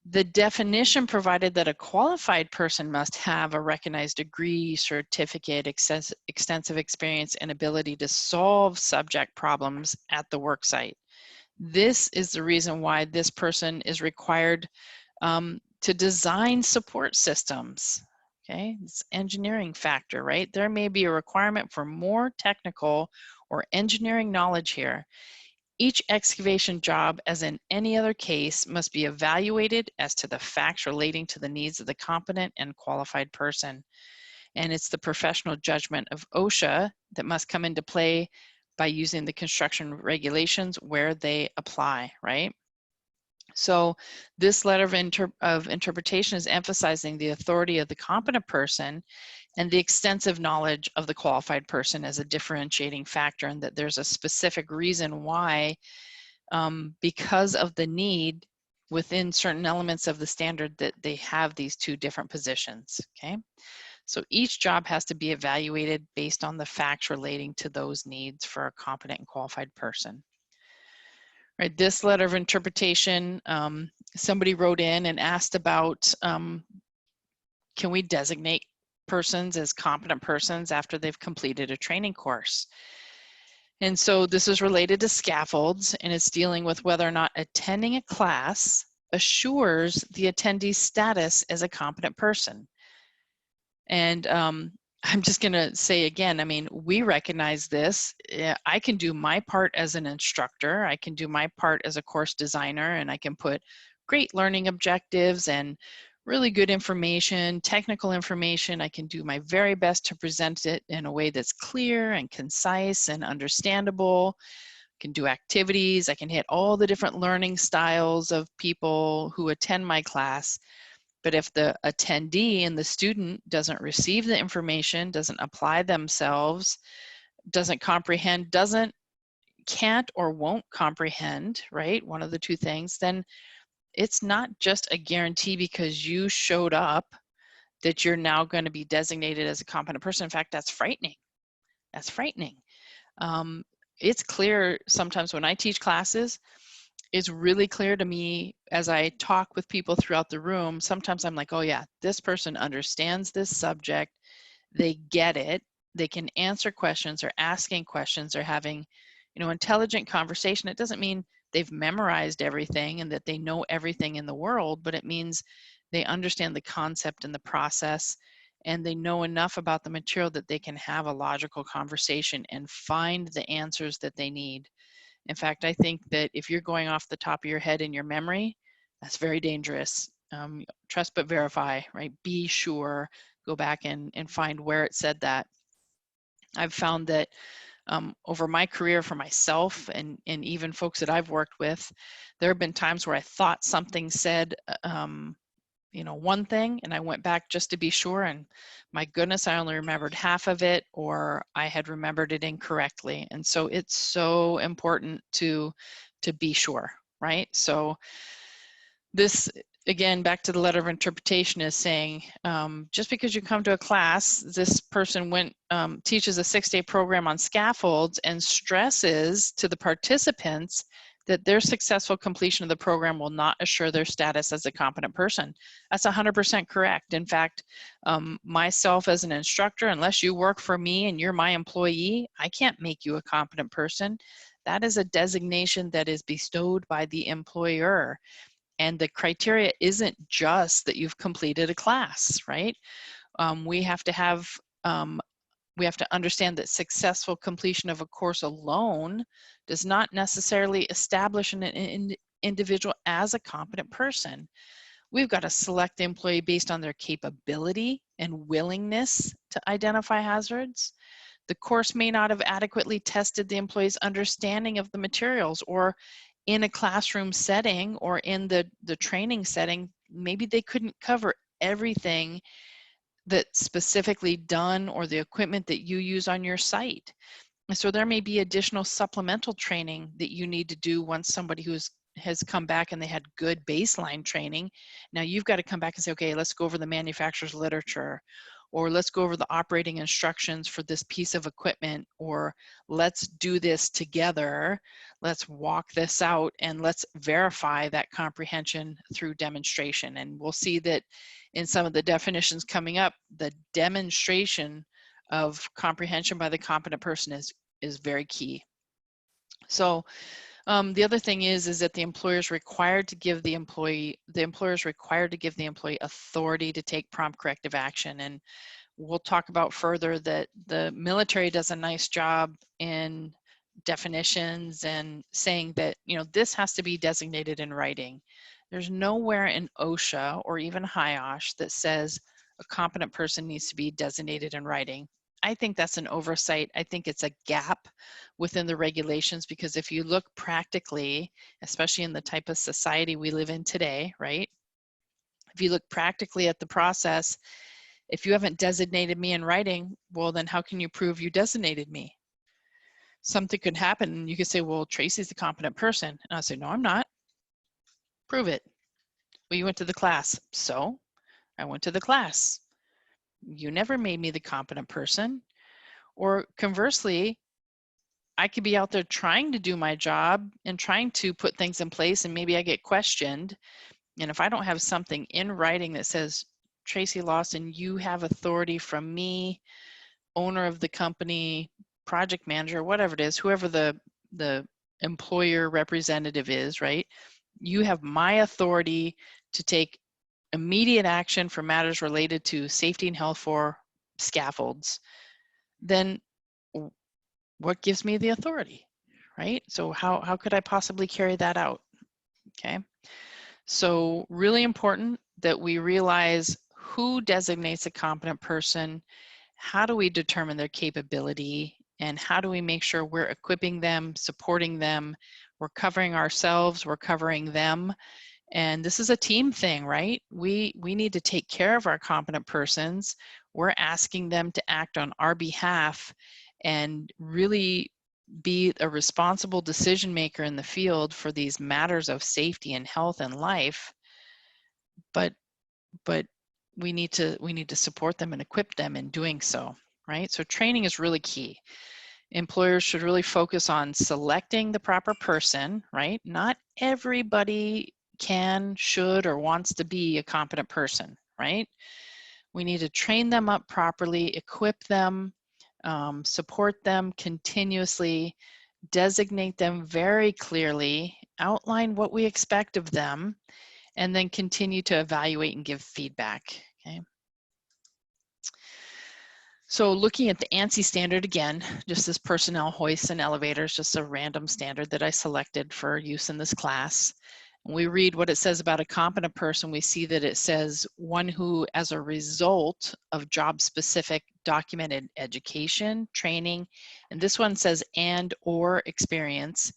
The definition provided that a qualified person must have a recognized degree, certificate, extensive experience, and ability to solve subject problems at the work site. This is the reason why this person is required to design support systems, okay? It's engineering factor, right? There may be a requirement for more technical or engineering knowledge here. Each excavation job, as in any other case, must be evaluated as to the facts relating to the needs of the competent and qualified person. And it's the professional judgment of OSHA that must come into play by using the construction regulations where they apply, right? So this letter of interpretation is emphasizing the authority of the competent person and the extensive knowledge of the qualified person as a differentiating factor, and that there's a specific reason why, because of the need within certain elements of the standard, that they have these two different positions, okay? So each job has to be evaluated based on the facts relating to those needs for a competent and qualified person. Right, this letter of interpretation, somebody wrote in and asked about, can we designate persons as competent persons after they've completed a training course? And so this is related to scaffolds, and it's dealing with whether or not attending a class assures the attendee's status as a competent person. And I'm just going to say again, I mean, we recognize this. I can do my part as an instructor. I can do my part as a course designer, and I can put great learning objectives and really good information, technical information. I can do my very best to present it in a way that's clear and concise and understandable. I can do activities. I can hit all the different learning styles of people who attend my class. But if the attendee and the student doesn't receive the information, doesn't apply themselves, doesn't comprehend, can't or won't comprehend, right? One of the two things, then it's not just a guarantee because you showed up that you're now going to be designated as a competent person. In fact, that's frightening. That's frightening. It's clear sometimes when I teach classes, it's really clear to me as I talk with people throughout the room. Sometimes I'm like, oh yeah, this person understands this subject. They get it. They can answer questions. They're asking questions. They're having, intelligent conversation. It doesn't mean they've memorized everything and that they know everything in the world, but it means they understand the concept and the process, and they know enough about the material that they can have a logical conversation and find the answers that they need. In fact, I think that if you're going off the top of your head in your memory, that's very dangerous. Trust but verify, right? Be sure, go back and find where it said that. I've found that over my career for myself and even folks that I've worked with, there have been times where I thought something said, one thing, and I went back just to be sure, and my goodness, I only remembered half of it, or I had remembered it incorrectly. And so it's so important to be sure, right? So this, again, back to the letter of interpretation, is saying, just because you come to a class, this person teaches a 6-day program on scaffolds and stresses to the participants that their successful completion of the program will not assure their status as a competent person. That's 100% correct. In fact, myself as an instructor, unless you work for me and you're my employee, I can't make you a competent person. That is a designation that is bestowed by the employer. And the criteria isn't just that you've completed a class, right? We have to understand that successful completion of a course alone does not necessarily establish an individual as a competent person. We've got to select the employee based on their capability and willingness to identify hazards. The course may not have adequately tested the employee's understanding of the materials, or in a classroom setting or in the training setting, maybe they couldn't cover everything that's specifically done or the equipment that you use on your site. And so there may be additional supplemental training that you need to do once somebody has come back and they had good baseline training. Now you've got to come back and say, okay, let's go over the manufacturer's literature, or let's go over the operating instructions for this piece of equipment, or let's do this together. Let's walk this out and let's verify that comprehension through demonstration. And we'll see that in some of the definitions coming up, the demonstration of comprehension by the competent person is very key. So the other thing is that the employer is required to give the employee authority to take prompt corrective action. And we'll talk about further that the military does a nice job in definitions and saying that, you know, this has to be designated in writing. There's nowhere in OSHA or even HIOSH that says a competent person needs to be designated in writing. I think that's an oversight. I think it's a gap within the regulations, because if you look practically, especially in the type of society we live in today, right? If you look practically at the process, if you haven't designated me in writing, well, then how can you prove you designated me? Something could happen and you could say, well, Tracy's a competent person. And I say, no, I'm not. Prove it. Well, you went to the class. So I went to the class. You never made me the competent person. Or conversely, I could be out there trying to do my job and trying to put things in place, and maybe I get questioned. And if I don't have something in writing that says, Tracy Lawson, you have authority from me, owner of the company, project manager, whatever it is, whoever the employer representative is, right? You have my authority to take immediate action for matters related to safety and health for scaffolds. Then what gives me the authority, right? So how could I possibly carry that out? Okay. So really important that we realize who designates a competent person, how do we determine their capability, and how do we make sure we're equipping them, supporting them, we're covering ourselves, we're covering them. And this is a team thing, right? We need to take care of our competent persons. We're asking them to act on our behalf and really be a responsible decision maker in the field for these matters of safety and health and life. But we need to support them and equip them in doing so, right? So training is really key. Employers should really focus on selecting the proper person, right? Not everybody can, should, or wants to be a competent person, right? We need to train them up properly, equip them, support them continuously, designate them very clearly, outline what we expect of them, and then continue to evaluate and give feedback, okay? So looking at the ANSI standard again, just as personnel hoists and elevators, just a random standard that I selected for use in this class. When we read what it says about a competent person, we see that it says one who, as a result of job-specific documented education, training, and this one says and or experience,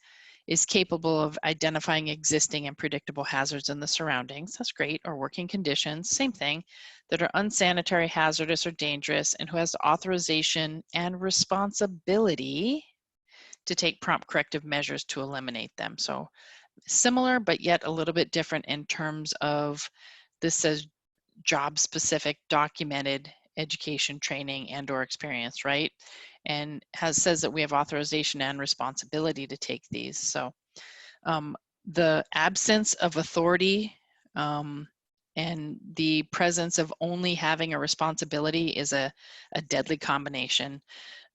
is capable of identifying existing and predictable hazards in the surroundings, that's great, or working conditions, same thing, that are unsanitary, hazardous, or dangerous, and who has authorization and responsibility to take prompt corrective measures to eliminate them. So similar, but yet a little bit different in terms of this says job-specific documented education, training, and or experience, right? And says that we have authorization and responsibility to take these. So the absence of authority and the presence of only having a responsibility is a deadly combination.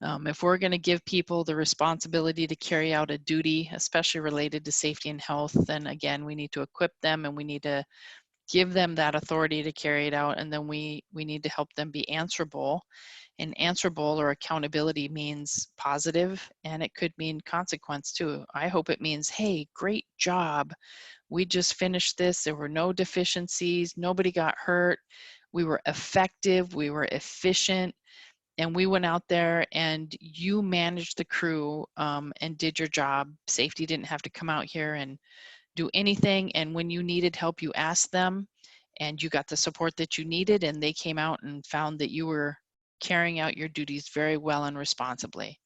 If we're going to give people the responsibility to carry out a duty, especially related to safety and health, then again, we need to equip them and we need to give them that authority to carry it out, and then we need to help them be answerable. And answerable or accountability means positive, and it could mean consequence too. I hope it means, hey, great job. We just finished this. There were no deficiencies. Nobody got hurt. We were effective. We were efficient. And we went out there and you managed the crew and did your job. Safety didn't have to come out here and do anything, and when you needed help you asked them and you got the support that you needed, and they came out and found that you were carrying out your duties very well and responsibly.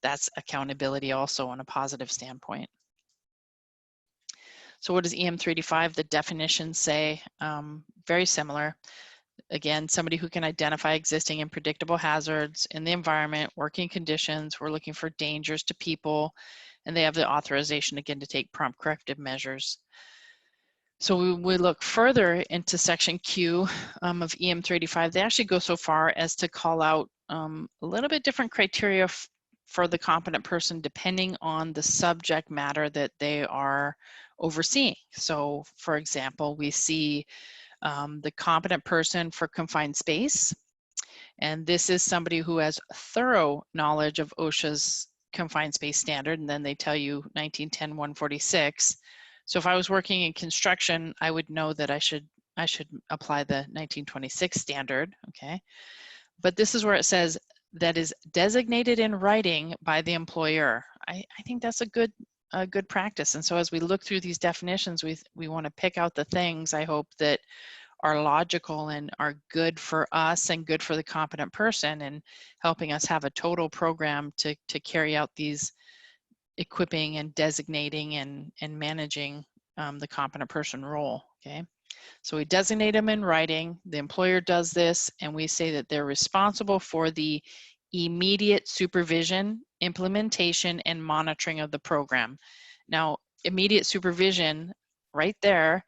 That's accountability also on a positive standpoint. So what does EM 385, the definitions say? Very similar. Again, somebody who can identify existing and predictable hazards in the environment, working conditions. We're looking for dangers to people, and they have the authorization again to take prompt corrective measures. So we look further into section Q of EM 385. They actually go so far as to call out a little bit different criteria for the competent person depending on the subject matter that they are overseeing. So for example, we see the competent person for confined space. And this is somebody who has thorough knowledge of OSHA's confined space standard, and then they tell you 1910-146. So if I was working in construction, I would know that I should apply the 1926 standard, okay? But this is where it says that is designated in writing by the employer. I think that's a good practice. And so as we look through these definitions, we want to pick out the things, I hope, that are logical and are good for us and good for the competent person, and helping us have a total program to carry out these equipping and designating and managing the competent person role, okay? So we designate them in writing, the employer does this, and we say that they're responsible for the immediate supervision, implementation, and monitoring of the program. Now, immediate supervision, right there,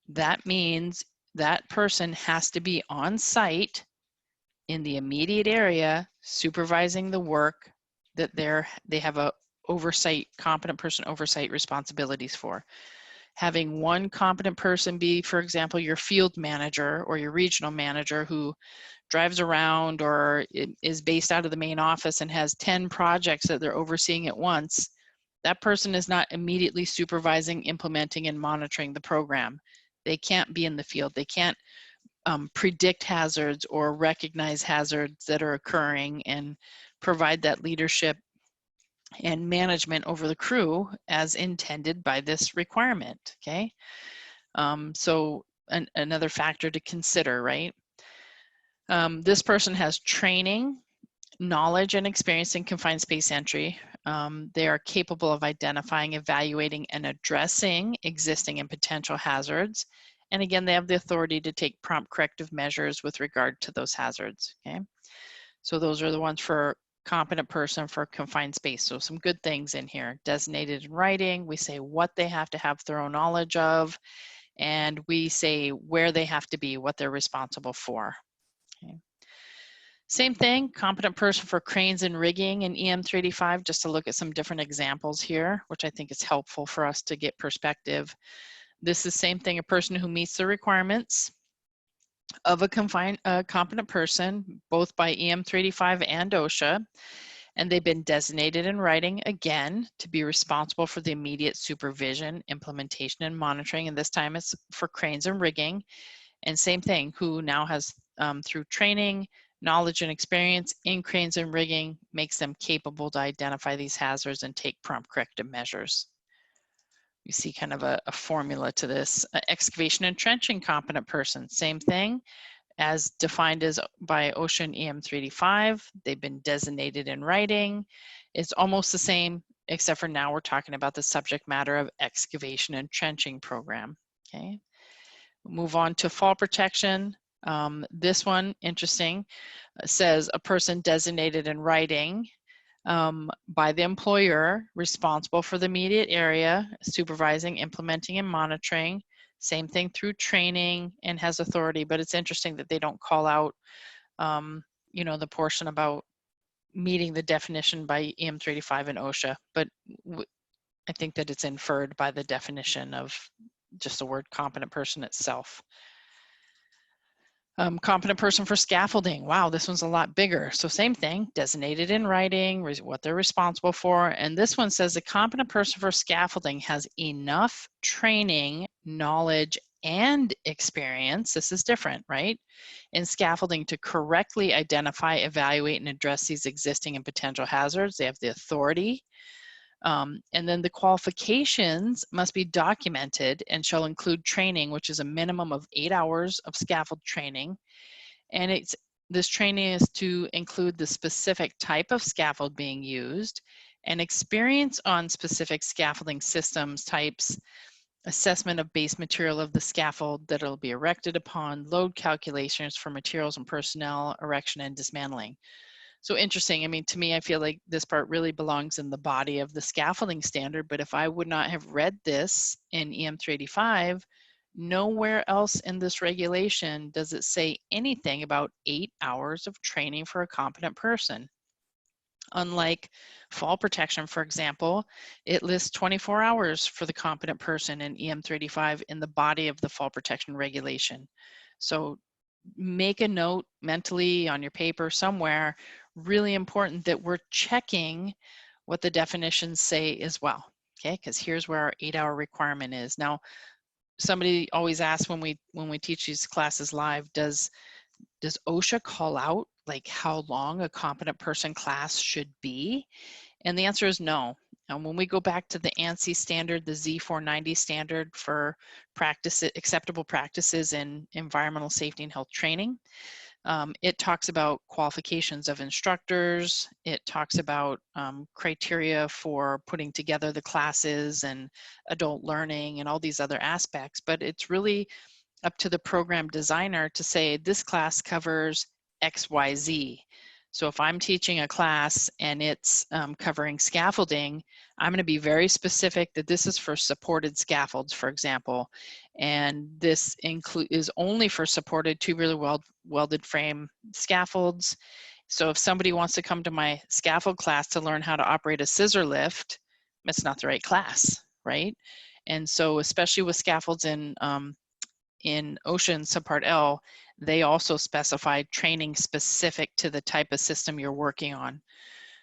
that means that person has to be on site in the immediate area supervising the work that they have a oversight, competent person oversight responsibilities for. Having one competent person be, for example, your field manager or your regional manager who drives around or is based out of the main office and has 10 projects that they're overseeing at once, that person is not immediately supervising, implementing, and monitoring the program. They can't be in the field. They can't predict hazards or recognize hazards that are occurring and provide that leadership and management over the crew as intended by this requirement, okay? So another factor to consider, right? This person has training, knowledge, and experience in confined space entry. They are capable of identifying, evaluating, and addressing existing and potential hazards. And again, they have the authority to take prompt corrective measures with regard to those hazards, okay? So those are the ones for competent person for confined space. So some good things in here. Designated in writing, we say what they have to have thorough knowledge of, and we say where they have to be, what they're responsible for. Okay. Same thing, competent person for cranes and rigging in EM 385, just to look at some different examples here, which I think is helpful for us to get perspective. This is same thing, a person who meets the requirements of a competent person, both by EM 385 and OSHA, and they've been designated in writing, again, to be responsible for the immediate supervision, implementation, and monitoring, and this time it's for cranes and rigging. And same thing, who now has, through training, knowledge, and experience in cranes and rigging, makes them capable to identify these hazards and take prompt corrective measures. You see kind of a formula to this. Excavation and trenching competent person, same thing, as defined as by OSHA and EM 385. They've been designated in writing. It's almost the same, except for now we're talking about the subject matter of excavation and trenching program, okay? Move on to fall protection. This one, interesting, says a person designated in writing by the employer, responsible for the immediate area, supervising, implementing, and monitoring. Same thing through training, and has authority, but it's interesting that they don't call out, you know, the portion about meeting the definition by EM 385 and OSHA, but I think that it's inferred by the definition of just the word competent person itself. Competent person for scaffolding. Wow, this one's a lot bigger. So same thing, designated in writing, what they're responsible for. And this one says a competent person for scaffolding has enough training, knowledge, and experience. This is different, right? In scaffolding to correctly identify, evaluate, and address these existing and potential hazards. They have the authority. And then the qualifications must be documented and shall include training, which is a minimum of 8 hours of scaffold training. And this training is to include the specific type of scaffold being used and experience on specific scaffolding systems, types, assessment of base material of the scaffold that it'll be erected upon, load calculations for materials and personnel, erection and dismantling. So interesting. I mean, to me, I feel like this part really belongs in the body of the scaffolding standard, but if I would not have read this in EM 385, nowhere else in this regulation does it say anything about 8 hours of training for a competent person. Unlike fall protection, for example, it lists 24 hours for the competent person in EM 385 in the body of the fall protection regulation. So make a note mentally on your paper somewhere, really important that we're checking what the definitions say as well, okay? Because here's where our 8-hour requirement is. Now, somebody always asks when we teach these classes live, does OSHA call out like how long a competent person class should be? And the answer is no. And when we go back to the ANSI standard, the Z490 standard for acceptable practices in environmental safety and health training, it talks about qualifications of instructors. It talks about criteria for putting together the classes and adult learning and all these other aspects. But it's really up to the program designer to say this class covers X, Y, Z. So if I'm teaching a class and it's covering scaffolding, I'm going to be very specific that this is for supported scaffolds, for example, and this is only for supported tubular welded frame scaffolds. So if somebody wants to come to my scaffold class to learn how to operate a scissor lift, it's not the right class, right? And so especially with scaffolds in OSHA and Subpart L, they also specify training specific to the type of system you're working on.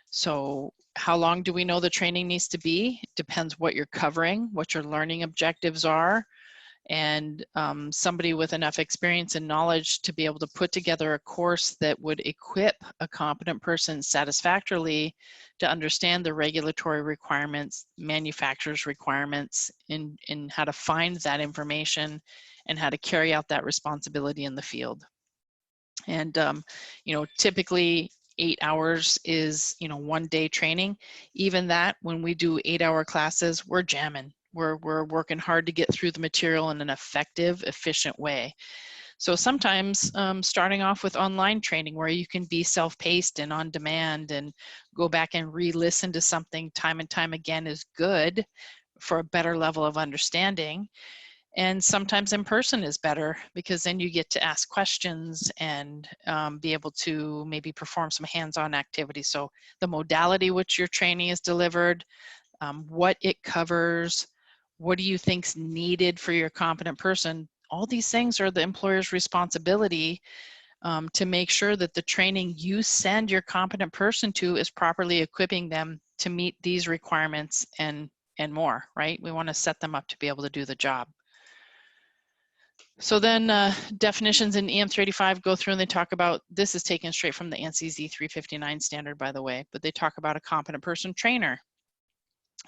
So how long do we know the training needs to be? It depends what you're covering, what your learning objectives are, and somebody with enough experience and knowledge to be able to put together a course that would equip a competent person satisfactorily to understand the regulatory requirements, manufacturer's requirements, in how to find that information and how to carry out that responsibility in the field. And typically 8 hours is 1 day training. Even that, when we do 8-hour classes, we're jamming. We're working hard to get through the material in an effective, efficient way. So sometimes starting off with online training where you can be self-paced and on demand and go back and re-listen to something time and time again is good for a better level of understanding. And sometimes in person is better because then you get to ask questions and be able to maybe perform some hands-on activities. So the modality which your training is delivered, what it covers, what do you think's needed for your competent person? All these things are the employer's responsibility to make sure that the training you send your competent person to is properly equipping them to meet these requirements and more, right? We want to set them up to be able to do the job. So then definitions in EM 385 go through and they talk about, this is taken straight from the ANSI Z359 standard, by the way, but they talk about a competent person trainer.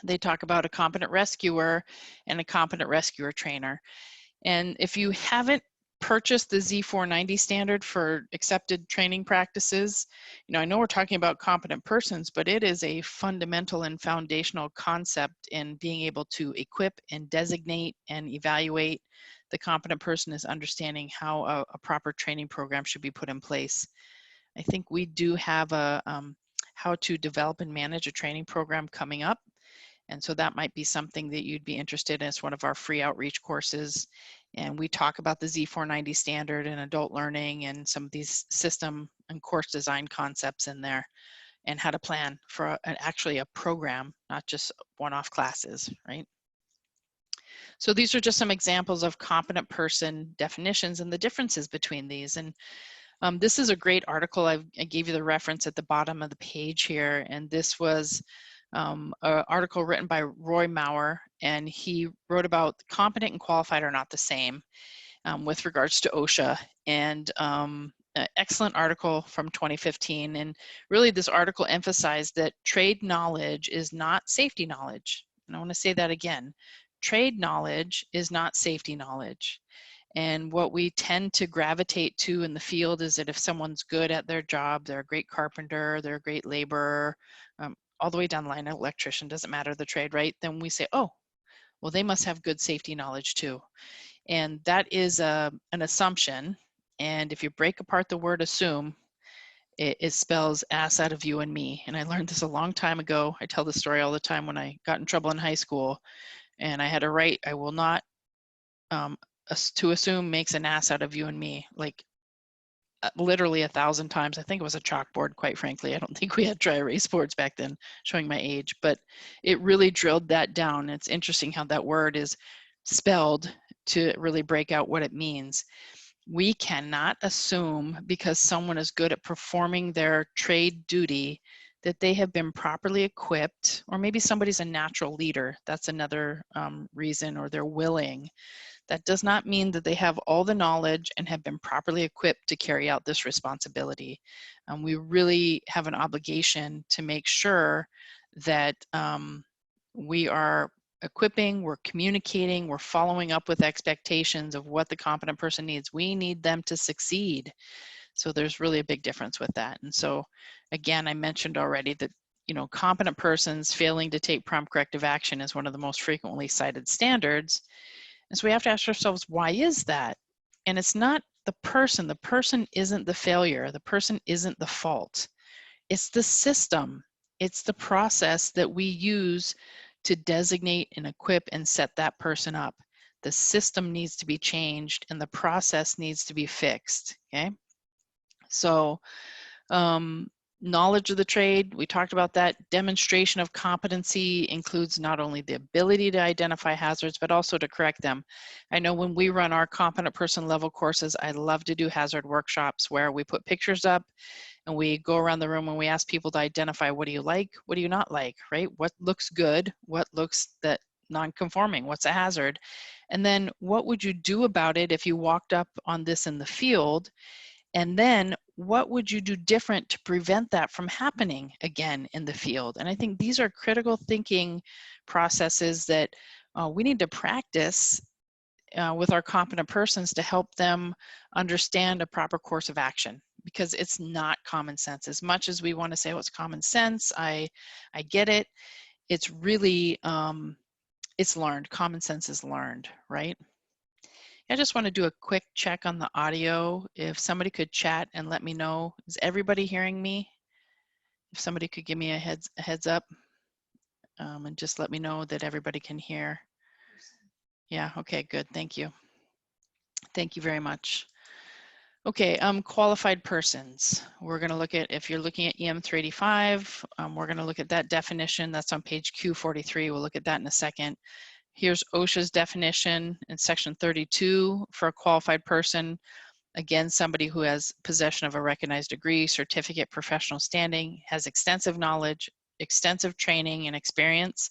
They talk about a competent rescuer and a competent rescuer trainer. And if you haven't purchased the Z490 standard for accepted training practices, I know we're talking about competent persons, but it is a fundamental and foundational concept in being able to equip and designate and evaluate. The competent person is understanding how a proper training program should be put in place. I think we do have a how to develop and manage a training program coming up. And so that might be something that you'd be interested in. It's one of our free outreach courses. And we talk about the Z490 standard and adult learning and some of these system and course design concepts in there and how to plan for actually a program, not just one-off classes, right? So these are just some examples of competent person definitions and the differences between these. And this is a great article. I gave you the reference at the bottom of the page here. And this was an article written by Roy Maurer, and he wrote about competent and qualified are not the same with regards to OSHA. And an excellent article from 2015. And really this article emphasized that trade knowledge is not safety knowledge. And I want to say that again. Trade knowledge is not safety knowledge. And what we tend to gravitate to in the field is that if someone's good at their job, they're a great carpenter, they're a great laborer, all the way down the line, an electrician, doesn't matter the trade, right? Then we say, oh, well, they must have good safety knowledge too. And that is an assumption. And if you break apart the word assume, it spells ass out of you and me. And I learned this a long time ago. I tell this story all the time when I got in trouble in high school. And I had to write, I will not, to assume makes an ass out of you and me, like literally 1,000 times. I think it was a chalkboard, quite frankly. I don't think we had dry erase boards back then, showing my age, but it really drilled that down. It's interesting how that word is spelled to really break out what it means. We cannot assume because someone is good at performing their trade duty that they have been properly equipped, or maybe somebody's a natural leader. That's another reason, or they're willing. That does not mean that they have all the knowledge and have been properly equipped to carry out this responsibility. We really have an obligation to make sure that we are equipping, we're communicating, we're following up with expectations of what the competent person needs. We need them to succeed. So there's really a big difference with that. And so again, I mentioned already that, you know, competent persons failing to take prompt corrective action is one of the most frequently cited standards. And so we have to ask ourselves, why is that? And it's not the person. The person isn't the failure. The person isn't the fault. It's the system. It's the process that we use to designate and equip and set that person up. The system needs to be changed and the process needs to be fixed, okay? So knowledge of the trade, we talked about that. Demonstration of competency includes not only the ability to identify hazards, but also to correct them. I know when we run our competent person level courses, I love to do hazard workshops where we put pictures up and we go around the room and we ask people to identify, what do you like, what do you not like, right? What looks good, what looks that non-conforming, what's a hazard? And then what would you do about it if you walked up on this in the field? And then what would you do different to prevent that from happening again in the field? And I think these are critical thinking processes that we need to practice with our competent persons to help them understand a proper course of action, because it's not common sense. As much as we want to say, oh, it's common sense, I get it, it's really, it's learned. Common sense is learned, right? I just want to do a quick check on the audio. If somebody could chat and let me know, is everybody hearing me? If somebody could give me a heads up and just let me know that everybody can hear. Yeah, okay, good, thank you. Thank you very much. Okay, qualified persons. We're going to look at, if you're looking at EM 385, we're going to look at that definition. That's on page Q43. We'll look at that in a second. Here's OSHA's definition in section 32 for a qualified person. Again, somebody who has possession of a recognized degree, certificate, professional standing, has extensive knowledge, extensive training and experience,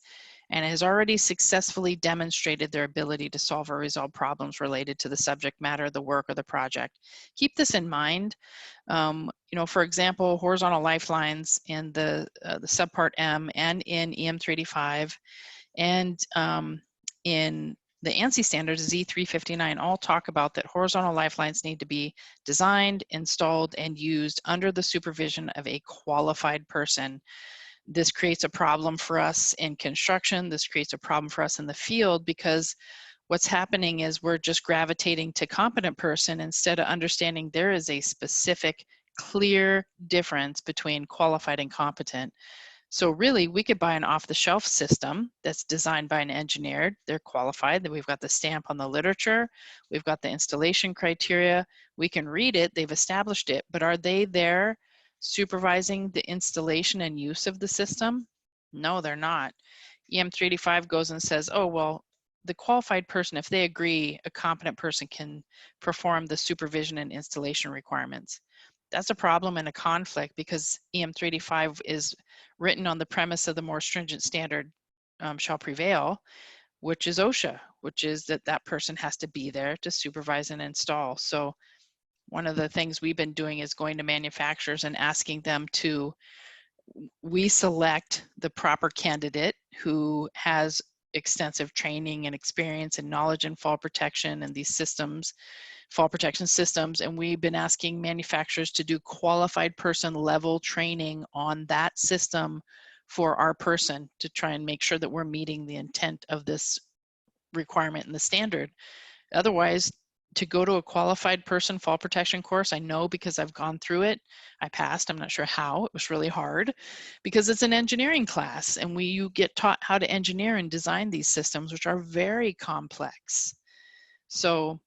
and has already successfully demonstrated their ability to solve or resolve problems related to the subject matter, the work, or the project. Keep this in mind. You know, for example, horizontal lifelines in the subpart M and in EM 385 and in the ANSI standards, Z359, all talk about that horizontal lifelines need to be designed, installed, and used under the supervision of a qualified person. This creates a problem for us in construction. This creates a problem for us in the field, because what's happening is we're just gravitating to competent person instead of understanding there is a specific, clear difference between qualified and competent. So really, we could buy an off-the-shelf system that's designed by an engineer. They're qualified, that we've got the stamp on the literature, we've got the installation criteria, we can read it, they've established it, but are they there supervising the installation and use of the system? No, they're not. EM 385 goes and says, oh, well, the qualified person, if they agree, a competent person can perform the supervision and installation requirements. That's a problem and a conflict, because EM 385 is written on the premise of the more stringent standard shall prevail, which is OSHA, which is that that person has to be there to supervise and install. So one of the things we've been doing is going to manufacturers and asking them to, we select the proper candidate who has extensive training and experience and knowledge in fall protection and these systems, fall protection systems, and we've been asking manufacturers to do qualified person level training on that system for our person to try and make sure that we're meeting the intent of this requirement in the standard. Otherwise, to go to a qualified person fall protection course, I know because I've gone through it, I passed, I'm not sure how, it was really hard, because it's an engineering class and you get taught how to engineer and design these systems, which are very complex. So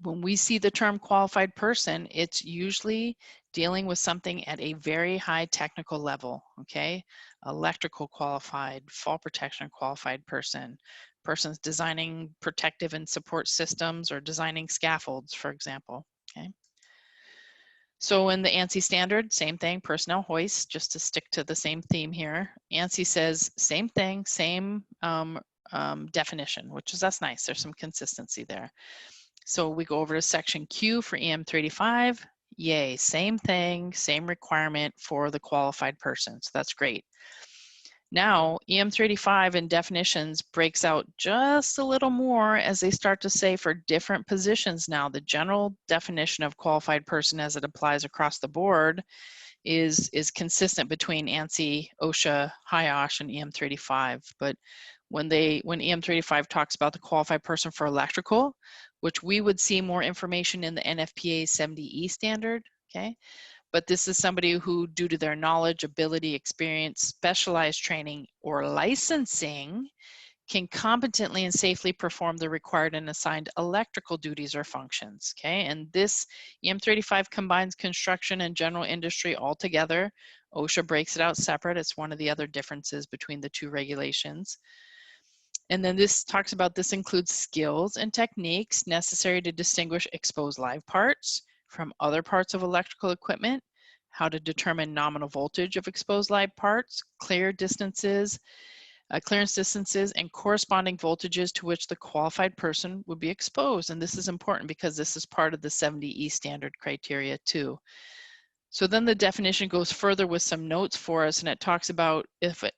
when we see the term qualified person, it's usually dealing with something at a very high technical level, okay? Electrical qualified, fall protection qualified person, persons designing protective and support systems or designing scaffolds, for example, okay? So in the ANSI standard, same thing, personnel hoists, just to stick to the same theme here. ANSI says same thing, same definition, that's nice. There's some consistency there. So we go over to section Q for EM35. Yay, same thing, same requirement for the qualified person. So that's great. Now, EM35 in definitions breaks out just a little more as they start to say for different positions now. The general definition of qualified person as it applies across the board is consistent between ANSI, OSHA, HIOSH, and EM35. But when EM35 talks about the qualified person for electrical, which we would see more information in the NFPA 70E standard, okay? But this is somebody who, due to their knowledge, ability, experience, specialized training, or licensing, can competently and safely perform the required and assigned electrical duties or functions, okay? And this EM35 combines construction and general industry all together. OSHA breaks it out separate. It's one of the other differences between the two regulations. And then this talks about this includes skills and techniques necessary to distinguish exposed live parts from other parts of electrical equipment, how to determine nominal voltage of exposed live parts, clearance distances, and corresponding voltages to which the qualified person would be exposed. And this is important because this is part of the 70E standard criteria too. So then the definition goes further with some notes for us, and it talks about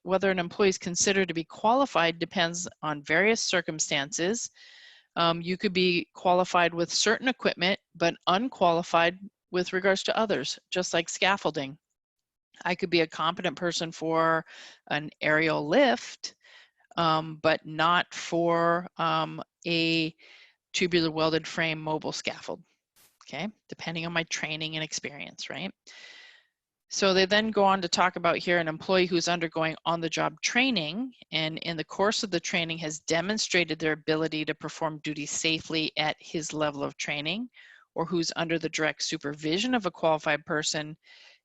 whether an employee is considered to be qualified depends on various circumstances. You could be qualified with certain equipment, but unqualified with regards to others, just like scaffolding. I could be a competent person for an aerial lift, but not for a tubular welded frame mobile scaffold, okay? Depending on my training and experience, right? So they then go on to talk about here an employee who's undergoing on-the-job training and in the course of the training has demonstrated their ability to perform duties safely at his level of training, or who's under the direct supervision of a qualified person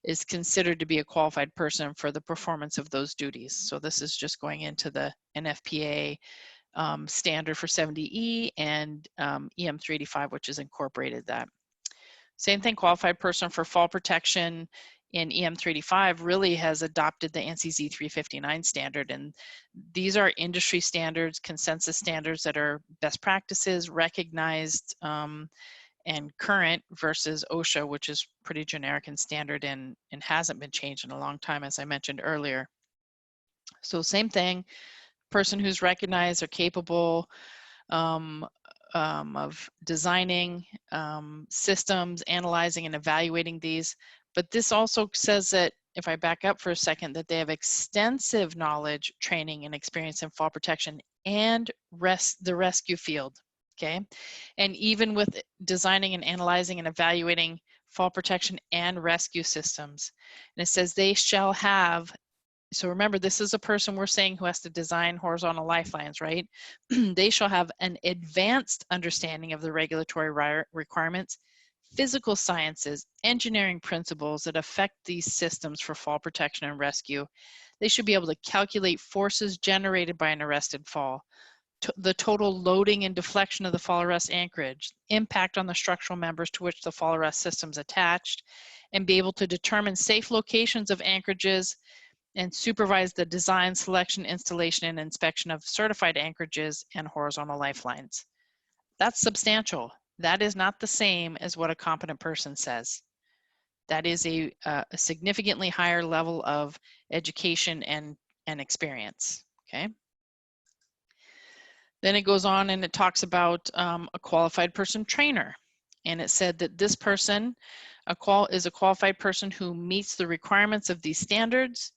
is considered to be a qualified person for the performance of those duties. So this is just going into the NFPA standard for 70E and EM385, which is incorporated that. Same thing, qualified person for fall protection in EM385 really has adopted the ANSI Z359 standard, and these are industry standards, consensus standards that are best practices, recognized and current versus OSHA, which is pretty generic and standard and hasn't been changed in a long time, as I mentioned earlier. So same thing, person who's recognized or capable of designing systems, analyzing and evaluating these. But this also says that, if I back up for a second, that they have extensive knowledge, training, and experience in fall protection and the rescue field, okay? And even with designing and analyzing and evaluating fall protection and rescue systems. And it says they shall have, so remember, this is a person we're saying who has to design horizontal lifelines, right? They shall have an advanced understanding of the regulatory requirements, physical sciences, engineering principles that affect these systems for fall protection and rescue. They should be able to calculate forces generated by an arrested fall, the total loading and deflection of the fall arrest anchorage, impact on the structural members to which the fall arrest system is attached, and be able to determine safe locations of anchorages and supervise the design, selection, installation, and inspection of certified anchorages and horizontal lifelines. That's substantial. That is not the same as what a competent person says. That is a significantly higher level of education and experience, okay? Then it goes on and it talks about a qualified person trainer. And it said that this person is a qualified person who meets the requirements of these standards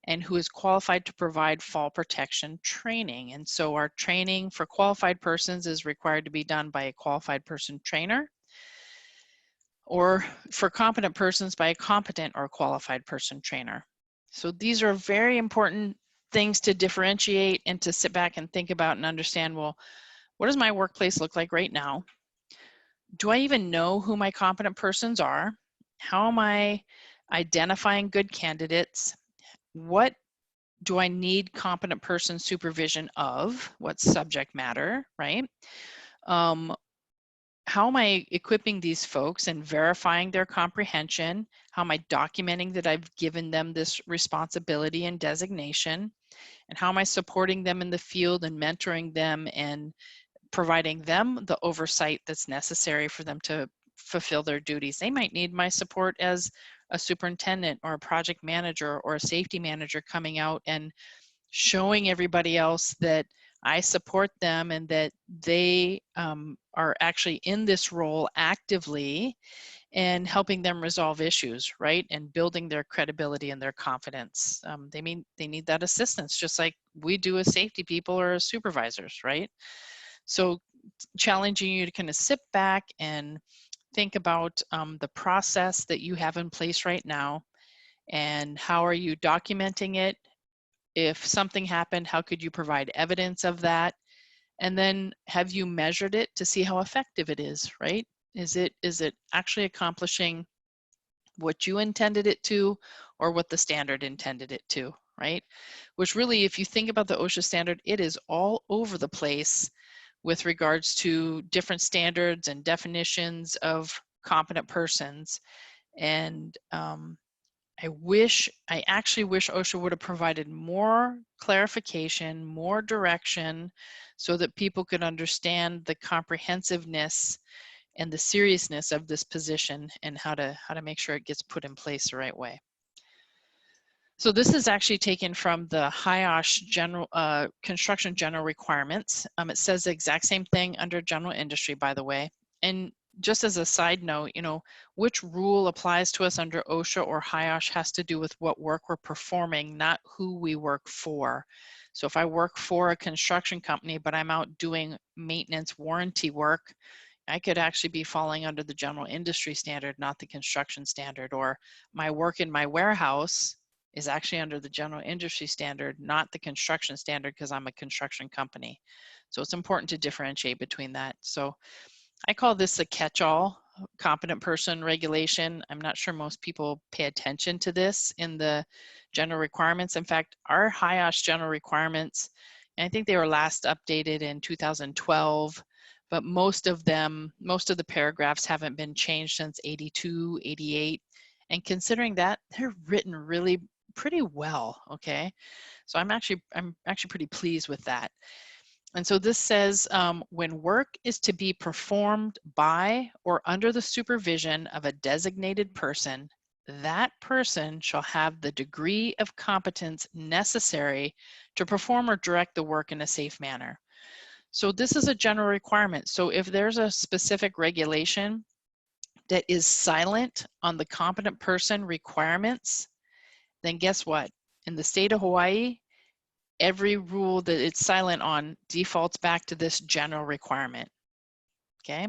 and who is qualified to provide fall protection training. And so our training for qualified persons is required to be done by a qualified person trainer, or for competent persons by a competent or qualified person trainer. So these are very important things to differentiate and to sit back and think about and understand, well, what does my workplace look like right now? do I even know who my competent persons are? How am I identifying good candidates? What do I need competent person supervision of? What subject matter, right? How am I equipping these folks and verifying their comprehension? How am I documenting that I've given them this responsibility and designation? And how am I supporting them in the field and mentoring them and providing them the oversight that's necessary for them to fulfill their duties? They might need my support as a superintendent or a project manager or a safety manager coming out and showing everybody else that I support them and that they are actually in this role actively and helping them resolve issues, right? And building their credibility and their confidence. They need that assistance, just like we do as safety people or as supervisors, right? So challenging you to kind of sit back and think about the process that you have in place right now and how are you documenting it. If something happened, how could you provide evidence of that? And then have you measured it to see how effective it is, right? Is it actually accomplishing what you intended it to or what the standard intended it to, right? Which really, if you think about the OSHA standard, it is all over the place with regards to different standards and definitions of competent persons. And I actually wish OSHA would have provided more clarification, more direction, so that people could understand the comprehensiveness and the seriousness of this position and how to make sure it gets put in place the right way. So this is actually taken from the HIOSH general construction general requirements. It says the exact same thing under general industry, by the way. And just as a side note, you know, which rule applies to us under OSHA or HIOSH has to do with what work we're performing, not who we work for. So if I work for a construction company, but I'm out doing maintenance warranty work, I could actually be falling under the general industry standard, not the construction standard. Or my work in my warehouse is actually under the general industry standard, not the construction standard, because I'm a construction company. So it's important to differentiate between that. So I call this a catch-all competent person regulation. I'm not sure most people pay attention to this in the general requirements. In fact, our HIOSH general requirements, and I think they were last updated in 2012, but most of the paragraphs haven't been changed since 82, 88. And considering that, they're written really pretty well, okay? So I'm actually pretty pleased with that. And so this says when work is to be performed by or under the supervision of a designated person, that person shall have the degree of competence necessary to perform or direct the work in a safe manner. So this is a general requirement. So if there's a specific regulation that is silent on the competent person requirements, then guess what? In the state of Hawaii, every rule that it's silent on defaults back to this general requirement, okay?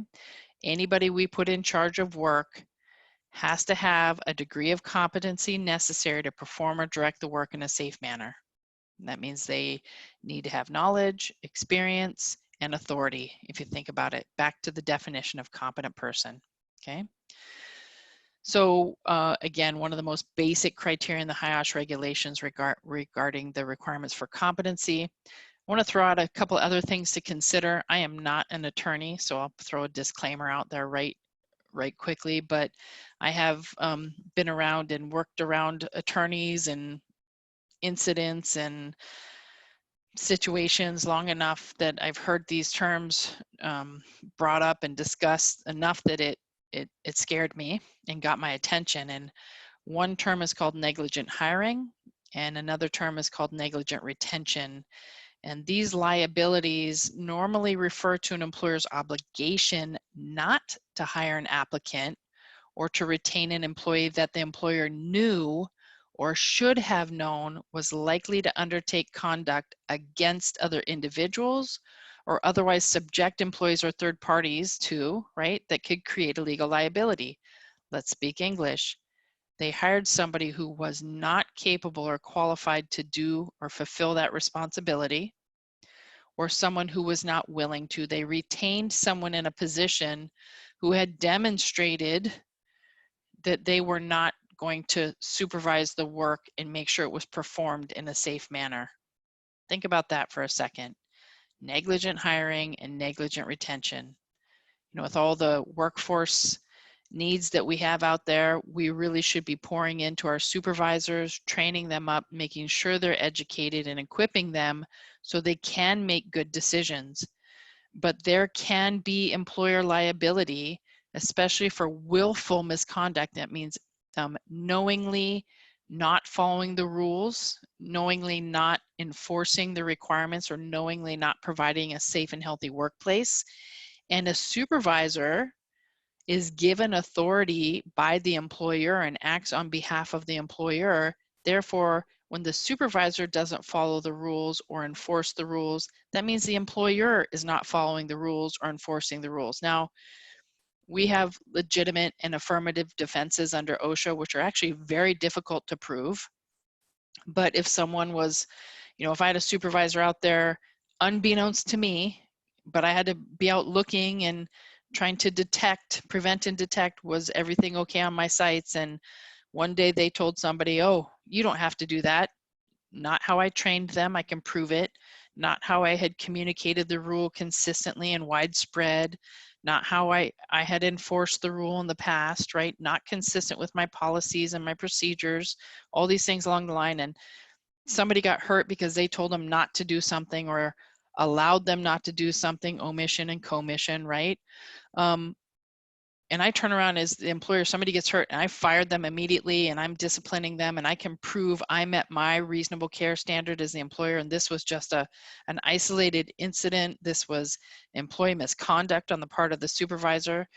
Anybody we put in charge of work has to have a degree of competency necessary to perform or direct the work in a safe manner. And that means they need to have knowledge, experience, and authority, if you think about it, back to the definition of competent person, okay? So again, one of the most basic criteria in the HIOSH regulations regarding the requirements for competency. I want to throw out a couple other things to consider. I am not an attorney, so I'll throw a disclaimer out there right quickly, but I have been around and worked around attorneys and incidents and situations long enough that I've heard these terms brought up and discussed enough that it scared me and got my attention. And one term is called negligent hiring and another term is called negligent retention. And these liabilities normally refer to an employer's obligation not to hire an applicant or to retain an employee that the employer knew or should have known was likely to undertake conduct against other individuals or otherwise subject employees or third parties to, right, that could create a legal liability. Let's speak English. They hired somebody who was not capable or qualified to do or fulfill that responsibility, or someone who was not willing to. They retained someone in a position who had demonstrated that they were not going to supervise the work and make sure it was performed in a safe manner. Think about that for a second. Negligent hiring and negligent retention. You know, with all the workforce needs that we have out there, we really should be pouring into our supervisors, training them up, making sure they're educated and equipping them so they can make good decisions. But there can be employer liability, especially for willful misconduct. That means knowingly not following the rules, knowingly not enforcing the requirements, or knowingly not providing a safe and healthy workplace. And a supervisor is given authority by the employer and acts on behalf of the employer. Therefore, when the supervisor doesn't follow the rules or enforce the rules, that means the employer is not following the rules or enforcing the rules. Now, we have legitimate and affirmative defenses under OSHA, which are actually very difficult to prove. But if someone was, you know, if I had a supervisor out there, unbeknownst to me, but I had to be out looking and trying to detect, prevent and detect, was everything okay on my sites? And one day they told somebody, oh, you don't have to do that. Not how I trained them, I can prove it. Not how I had communicated the rule consistently and widespread. Not how I had enforced the rule in the past, right? Not consistent with my policies and my procedures, all these things along the line. And somebody got hurt because they told them not to do something or allowed them not to do something, omission and commission, right? And I turn around as the employer, somebody gets hurt and I fired them immediately and I'm disciplining them and I can prove I met my reasonable care standard as the employer, and this was just an isolated incident. This was employee misconduct on the part of the supervisor.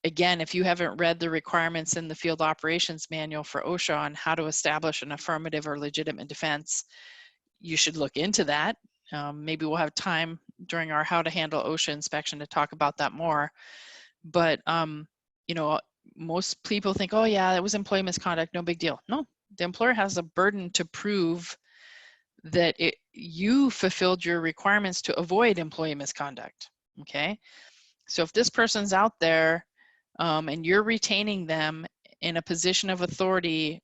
Again, if you haven't read the requirements in the field operations manual for OSHA on how to establish an affirmative or legitimate defense, you should look into that. Maybe we'll have time during our how to handle OSHA inspection to talk about that more. But, you know, most people think, oh yeah, that was employee misconduct, no big deal. No, the employer has a burden to prove that you fulfilled your requirements to avoid employee misconduct, okay? So if this person's out there and you're retaining them in a position of authority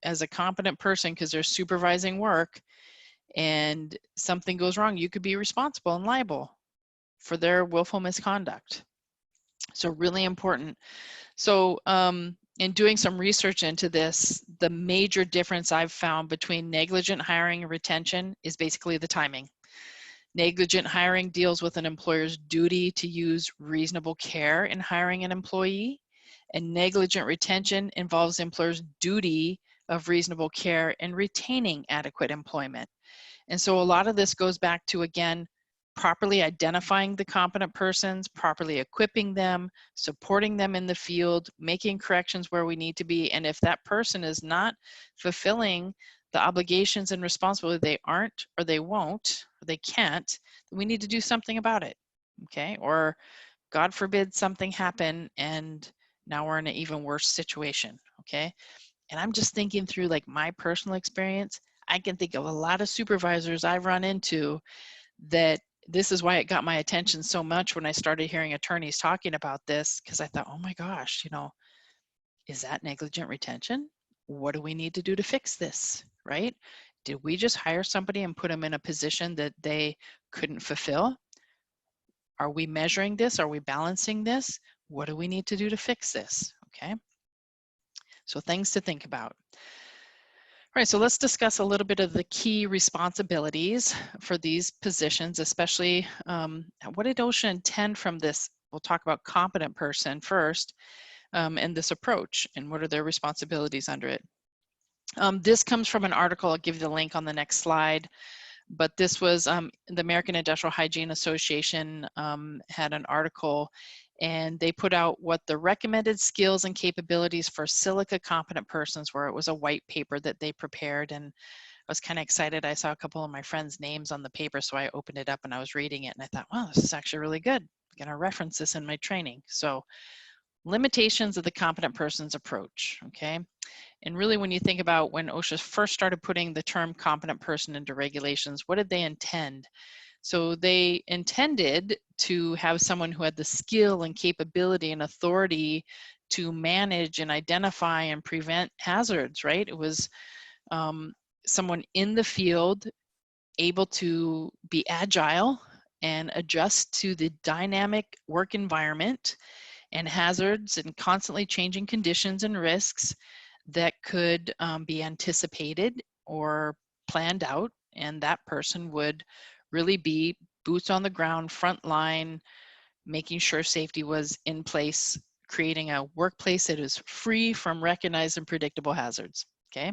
as a competent person because they're supervising work and something goes wrong, you could be responsible and liable for their willful misconduct. So really important. So in doing some research into this, the major difference I've found between negligent hiring and retention is basically the timing. Negligent hiring deals with an employer's duty to use reasonable care in hiring an employee, and negligent retention involves the employer's duty of reasonable care in retaining adequate employment. And so a lot of this goes back to, again, properly identifying the competent persons, properly equipping them, supporting them in the field, making corrections where we need to be. And if that person is not fulfilling the obligations and responsibility, they aren't, or they won't, or they can't, then we need to do something about it, okay? Or God forbid something happen and now we're in an even worse situation, okay? And I'm just thinking through like my personal experience. I can think of a lot of supervisors I've run into that this is why it got my attention so much when I started hearing attorneys talking about this, because I thought, oh my gosh, you know, is that negligent retention? What do we need to do to fix this, right? Did we just hire somebody and put them in a position that they couldn't fulfill? Are we measuring this? Are we balancing this? What do we need to do to fix this, okay? So things to think about. All right, so let's discuss a little bit of the key responsibilities for these positions, especially what did OSHA intend from this? We'll talk about competent person first, and this approach, and what are their responsibilities under it. This comes from an article, I'll give you the link on the next slide, but this was the American Industrial Hygiene Association had an article, and they put out what the recommended skills and capabilities for silica competent persons were. It was a white paper that they prepared, and I was kind of excited. I saw a couple of my friends' names on the paper, so I opened it up and I was reading it, and I thought, wow, this is actually really good. I'm going to reference this in my training. So limitations of the competent person's approach, okay? And really, when you think about when OSHA first started putting the term competent person into regulations, what did they intend? So they intended to have someone who had the skill and capability and authority to manage and identify and prevent hazards, right? It was someone in the field able to be agile and adjust to the dynamic work environment and hazards and constantly changing conditions and risks that could be anticipated or planned out. And that person would really be boots on the ground, front line, making sure safety was in place, creating a workplace that is free from recognized and predictable hazards, okay?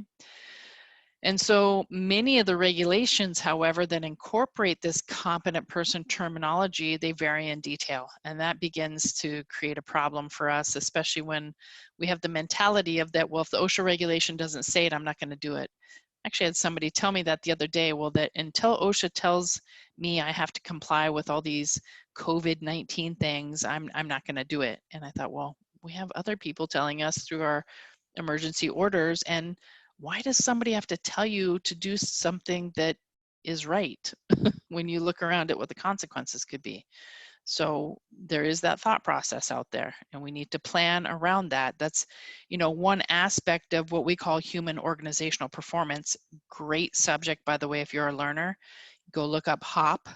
And so many of the regulations, however, that incorporate this competent person terminology, they vary in detail. And that begins to create a problem for us, especially when we have the mentality of that, well, if the OSHA regulation doesn't say it, I'm not going to do it. Actually, I had somebody tell me that the other day, well, that until OSHA tells me I have to comply with all these COVID-19 things, I'm not going to do it. And I thought, well, we have other people telling us through our emergency orders, and why does somebody have to tell you to do something that is right when you look around at what the consequences could be? So there is that thought process out there, and we need to plan around that. That's, you know, one aspect of what we call human organizational performance. Great subject, by the way, if you're a learner, go look up HOP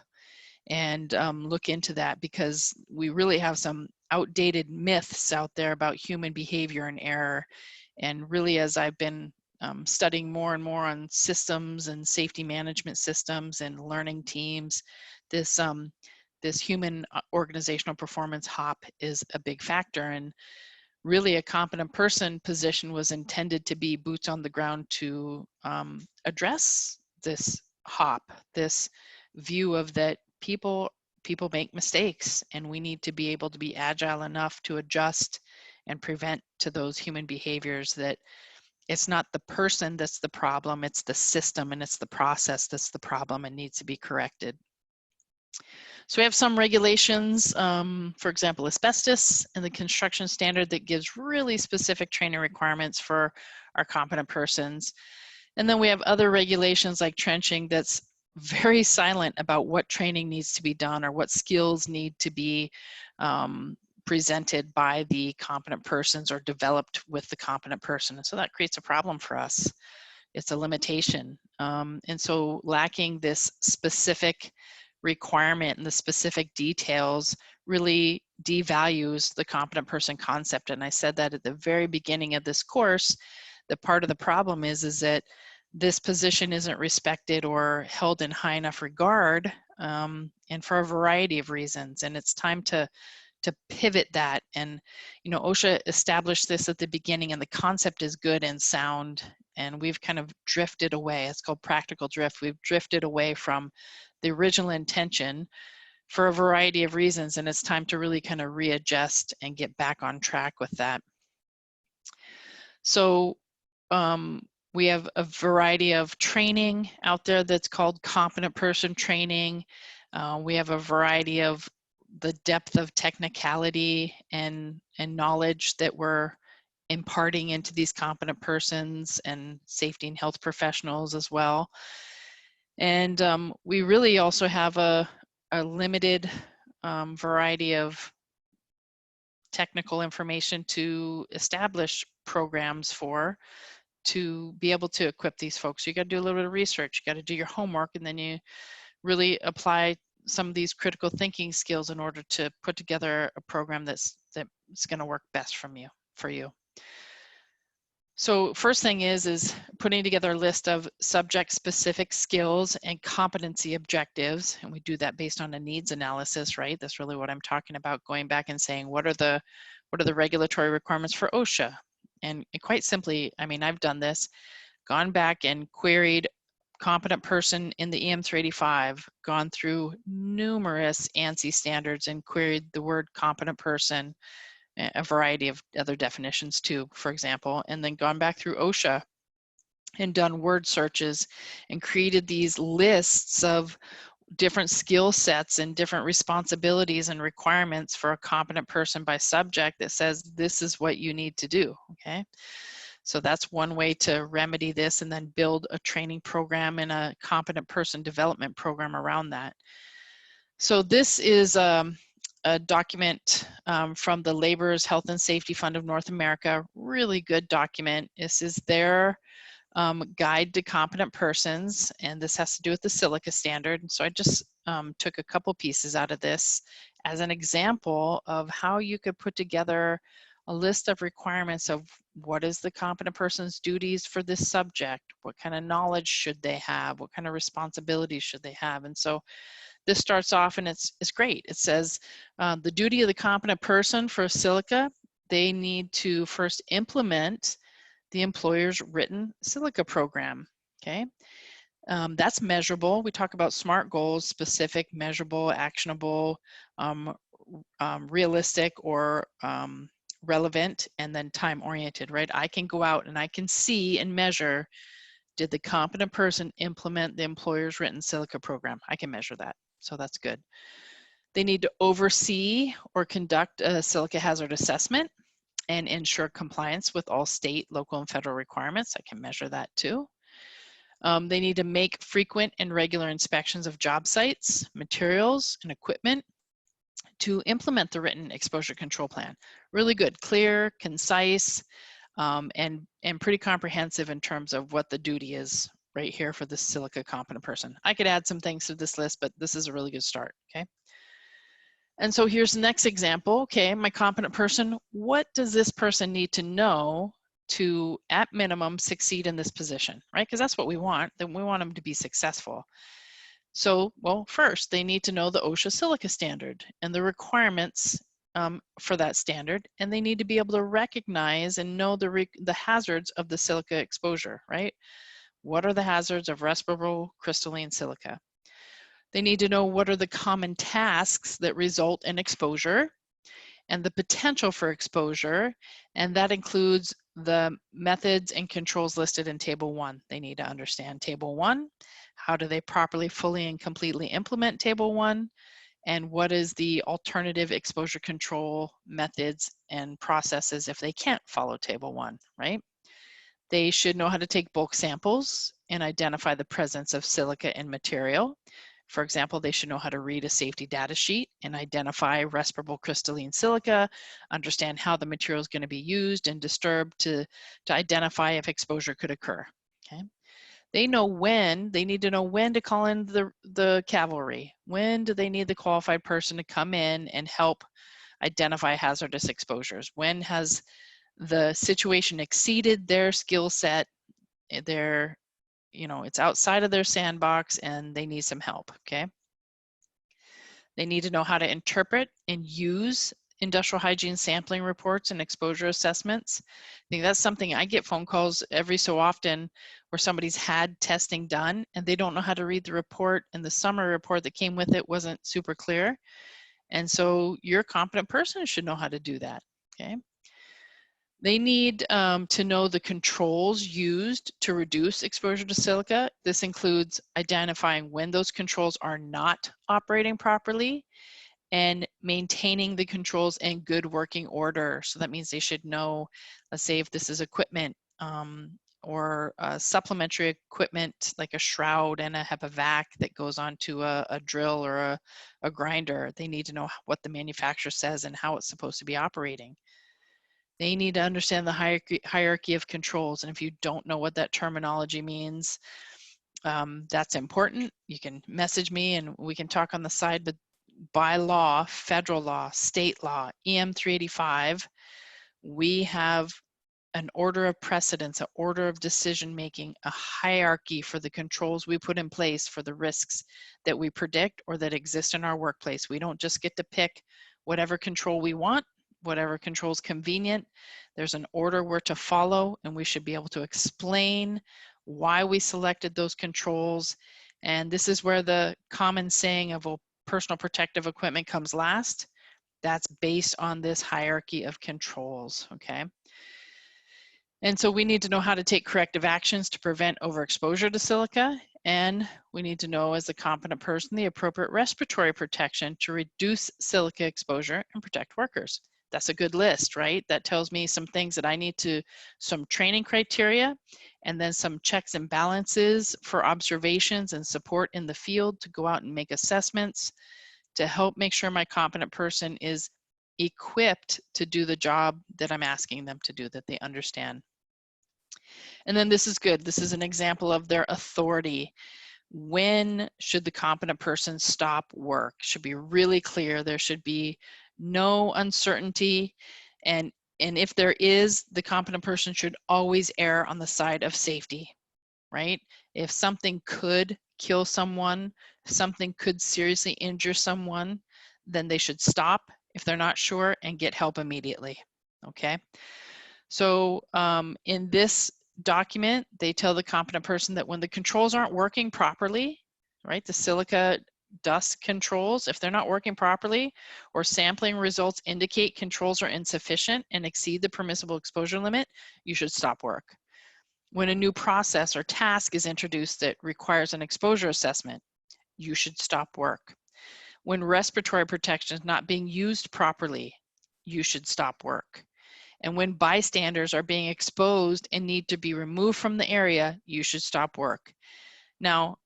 and look into that, because we really have some outdated myths out there about human behavior and error. And really, as I've been studying more and more on systems and safety management systems and learning teams, this this human organizational performance HOP is a big factor. And really, a competent person position was intended to be boots on the ground to address this HOP, this view of that people make mistakes, and we need to be able to be agile enough to adjust and prevent to those human behaviors. That it's not the person that's the problem, it's the system and it's the process that's the problem and needs to be corrected. So we have some regulations, for example, asbestos and the construction standard that gives really specific training requirements for our competent persons. And then we have other regulations like trenching that's very silent about what training needs to be done or what skills need to be presented by the competent persons or developed with the competent person. And so that creates a problem for us. It's a limitation. And so lacking this specific requirement and the specific details really devalues the competent person concept. And I said that at the very beginning of this course, that part of the problem is that this position isn't respected or held in high enough regard, and for a variety of reasons. And it's time to pivot that. And, you know, OSHA established this at the beginning, and the concept is good and sound, and we've kind of drifted away. It's called practical drift. We've drifted away from the original intention for a variety of reasons, and it's time to really kind of readjust and get back on track with that. So we have a variety of training out there that's called competent person training. We have a variety of the depth of technicality and knowledge that we're imparting into these competent persons and safety and health professionals as well. And we really also have a limited variety of technical information to establish programs for, to be able to equip these folks. You got to do a little bit of research, you got to do your homework, and then you really apply some of these critical thinking skills in order to put together a program that's going to work best for you. So first thing is putting together a list of subject specific skills and competency objectives. And we do that based on a needs analysis, right? That's really what I'm talking about, going back and saying, what are the regulatory requirements for OSHA? And quite simply, I mean, I've done this, gone back and queried competent person in the EM 385, gone through numerous ANSI standards and queried the word competent person, a variety of other definitions too, for example, and then gone back through OSHA and done word searches and created these lists of different skill sets and different responsibilities and requirements for a competent person by subject that says this is what you need to do, okay? So that's one way to remedy this, and then build a training program and a competent person development program around that. So this is a document from the Laborers Health and Safety Fund of North America. Really good document. This is their guide to competent persons, and this has to do with the silica standard. So I just took a couple pieces out of this as an example of how you could put together a list of requirements of what is the competent person's duties for this subject, what kind of knowledge should they have, what kind of responsibilities should they have. And so this starts off, and it's great. It says the duty of the competent person for silica, they need to first implement the employer's written silica program, okay? That's measurable. We talk about SMART goals: specific, measurable, actionable, realistic, or relevant, and then time-oriented, right? I can go out and I can see and measure, did the competent person implement the employer's written silica program? I can measure that, so that's good. They need to oversee or conduct a silica hazard assessment and ensure compliance with all state, local, and federal requirements. I can measure that too. They need to make frequent and regular inspections of job sites, materials, and equipment to implement the written exposure control plan. Really good, clear, concise, and pretty comprehensive in terms of what the duty is right here for the silica competent person. I could add some things to this list, but this is a really good start, okay? And so here's the next example. Okay, my competent person, what does this person need to know to, at minimum, succeed in this position, right? Because that's what we want. Then we want them to be successful. So, well, first, they need to know the OSHA silica standard and the requirements for that standard, and they need to be able to recognize and know the hazards of the silica exposure, right? What are the hazards of respirable crystalline silica? They need to know what are the common tasks that result in exposure and the potential for exposure, and that includes the methods and controls listed in Table 1. They need to understand Table 1. How do they properly, fully, and completely implement Table 1? And what is the alternative exposure control methods and processes if they can't follow Table 1, right? They should know how to take bulk samples and identify the presence of silica in material. For example, they should know how to read a safety data sheet and identify respirable crystalline silica, understand how the material is going to be used and disturbed to identify if exposure could occur. Okay. They need to know when to call in the cavalry. When do they need the qualified person to come in and help identify hazardous exposures? When has the situation exceeded their skill set, it's outside of their sandbox and they need some help, okay? They need to know how to interpret and use industrial hygiene sampling reports and exposure assessments. I think that's something I get phone calls every so often where somebody's had testing done and they don't know how to read the report, and the summary report that came with it wasn't super clear. And so your competent person should know how to do that, okay? They need to know the controls used to reduce exposure to silica. This includes identifying when those controls are not operating properly and maintaining the controls in good working order. So that means they should know, let's say if this is equipment or supplementary equipment like a shroud and a HEPA vac that goes onto a drill or a grinder, they need to know what the manufacturer says and how it's supposed to be operating. They need to understand the hierarchy of controls. And if you don't know what that terminology means, that's important. You can message me and we can talk on the side, but by law, federal law, state law, EM 385, we have an order of precedence, an order of decision-making, a hierarchy for the controls we put in place for the risks that we predict or that exist in our workplace. We don't just get to pick whatever control we want, whatever control is convenient. There's an order we're to follow, and we should be able to explain why we selected those controls. And this is where the common saying of, well, personal protective equipment comes last. That's based on this hierarchy of controls, okay? And so we need to know how to take corrective actions to prevent overexposure to silica. And we need to know, as a competent person, the appropriate respiratory protection to reduce silica exposure and protect workers. That's a good list, right? That tells me some things that I need to, some training criteria, and then some checks and balances for observations and support in the field to go out and make assessments to help make sure my competent person is equipped to do the job that I'm asking them to do, that they understand. And then this is good. This is an example of their authority. When should the competent person stop work? Should be really clear. There should be no uncertainty. And if there is, the competent person should always err on the side of safety, right? If something could kill someone, something could seriously injure someone, then they should stop if they're not sure and get help immediately, okay? So in this document, they tell the competent person that when the controls aren't working properly, right, the silica dust controls, if they're not working properly or sampling results indicate controls are insufficient and exceed the permissible exposure limit, you should stop work. When a new process or task is introduced that requires an exposure assessment, you should stop work. When respiratory protection is not being used properly, you should stop work. And when bystanders are being exposed and need to be removed from the area, you should stop work. Now,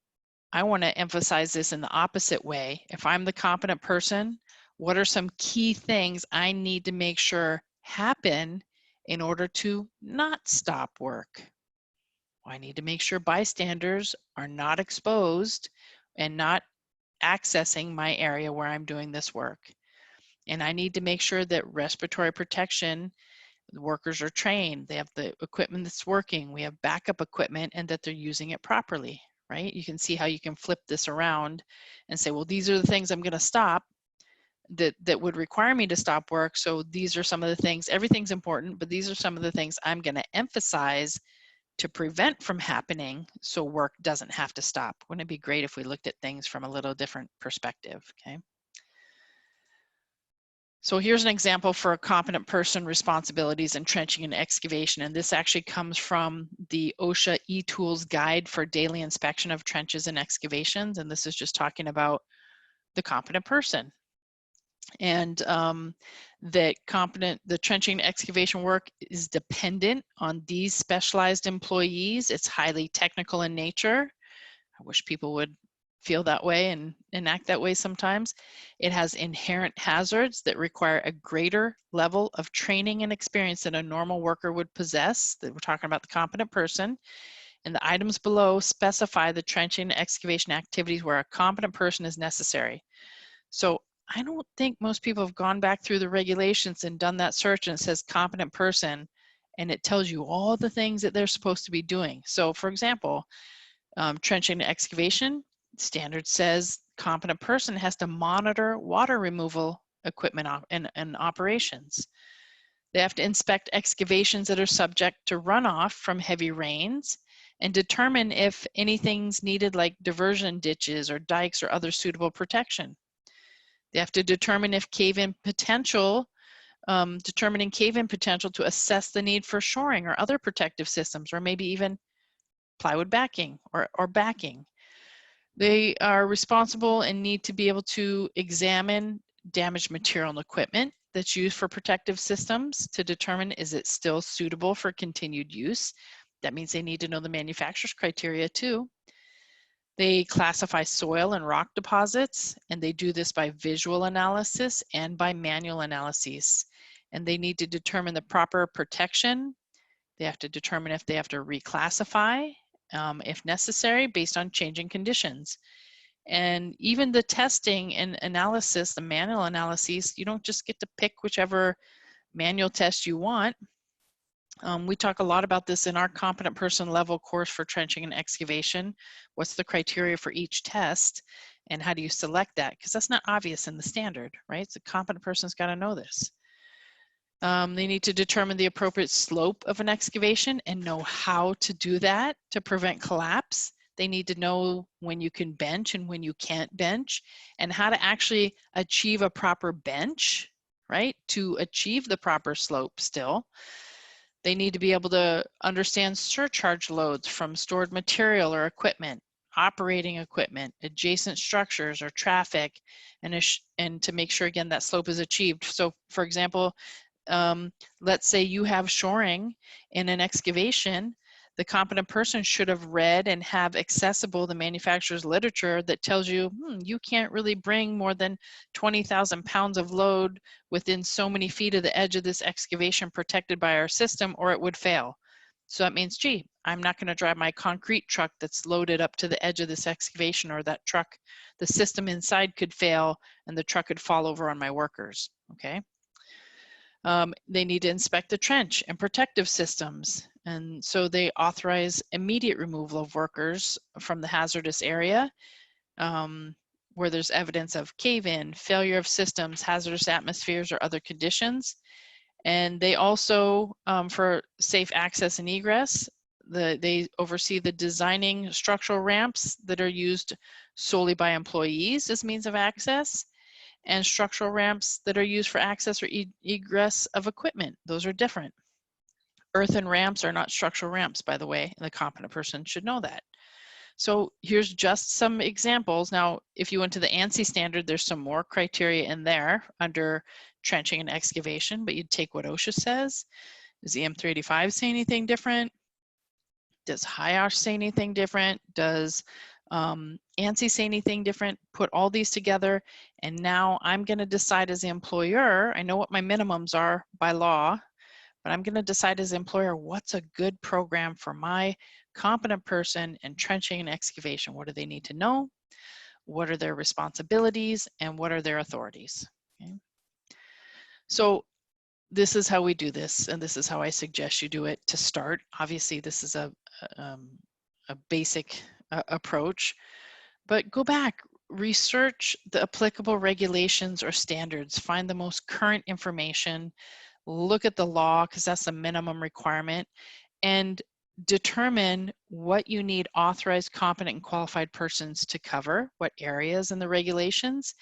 I want to emphasize this in the opposite way. If I'm the competent person, what are some key things I need to make sure happen in order to not stop work? Well, I need to make sure bystanders are not exposed and not accessing my area where I'm doing this work. And I need to make sure that respiratory protection, the workers are trained, they have the equipment that's working, we have backup equipment, and that they're using it properly, right? You can see how you can flip this around and say, well, these are the things I'm going to stop that would require me to stop work. So these are some of the things, everything's important, but these are some of the things I'm going to emphasize to prevent from happening so work doesn't have to stop. Wouldn't it be great if we looked at things from a little different perspective, okay? So here's an example for a competent person responsibilities in trenching and excavation. And this actually comes from the OSHA eTools guide for daily inspection of trenches and excavations. And this is just talking about the competent person. And the trenching and excavation work is dependent on these specialized employees. It's highly technical in nature. I wish people would feel that way and act that way sometimes. It has inherent hazards that require a greater level of training and experience than a normal worker would possess. That we're talking about the competent person. And the items below specify the trenching and excavation activities where a competent person is necessary. So I don't think most people have gone back through the regulations and done that search and it says competent person, and it tells you all the things that they're supposed to be doing. So for example, trenching and excavation standard says competent person has to monitor water removal equipment and operations. They have to inspect excavations that are subject to runoff from heavy rains and determine if anything's needed like diversion ditches or dikes or other suitable protection. They have to determine if cave-in potential, determining cave-in potential to assess the need for shoring or other protective systems, or maybe even plywood backing or backing. They are responsible and need to be able to examine damaged material and equipment that's used for protective systems to determine is it still suitable for continued use. That means they need to know the manufacturer's criteria too. They classify soil and rock deposits, and they do this by visual analysis and by manual analyses. And they need to determine the proper protection. They have to determine if they have to reclassify, if necessary, based on changing conditions. And even the testing and analysis, the manual analyses, you don't just get to pick whichever manual test you want. We talk a lot about this in our competent person level course for trenching and excavation. What's the criteria for each test and how do you select that? Because that's not obvious in the standard, right? So the competent person's got to know this. They need to determine the appropriate slope of an excavation and know how to do that to prevent collapse. They need to know when you can bench and when you can't bench and how to actually achieve a proper bench, right? To achieve the proper slope still. They need to be able to understand surcharge loads from stored material or equipment, operating equipment, adjacent structures or traffic, and to make sure, again, that slope is achieved. So for example, let's say you have shoring in an excavation, The competent person should have read and have accessible the manufacturer's literature that tells you, you can't really bring more than 20,000 pounds of load within so many feet of the edge of this excavation protected by our system, or it would fail. So that means, gee, I'm not going to drive my concrete truck that's loaded up to the edge of this excavation, or that truck, the system inside could fail and the truck could fall over on my workers, okay? They need to inspect the trench and protective systems. And so they authorize immediate removal of workers from the hazardous area where there's evidence of cave-in, failure of systems, hazardous atmospheres, or other conditions. And they also, for safe access and egress, they oversee the designing structural ramps that are used solely by employees as means of access, and structural ramps that are used for access or egress of equipment. Those are different. Earthen ramps are not structural ramps, by the way, and the competent person should know that. So here's just some examples. Now, if you went to the ANSI standard, there's some more criteria in there under trenching and excavation, but you'd take what OSHA says. Does the M385 say anything different? Does HIOSH say anything different? Does ANSI say anything different? Put all these together, and now I'm going to decide as the employer, I know what my minimums are by law, but I'm going to decide as an employer what's a good program for my competent person in trenching and excavation. What do they need to know? What are their responsibilities? And what are their authorities? Okay. So this is how we do this, and this is how I suggest you do it to start. Obviously, this is a basic approach, but go back, research the applicable regulations or standards, find the most current information, look at the law because that's the minimum requirement, and determine what you need authorized, competent, and qualified persons to cover, what areas in the regulations,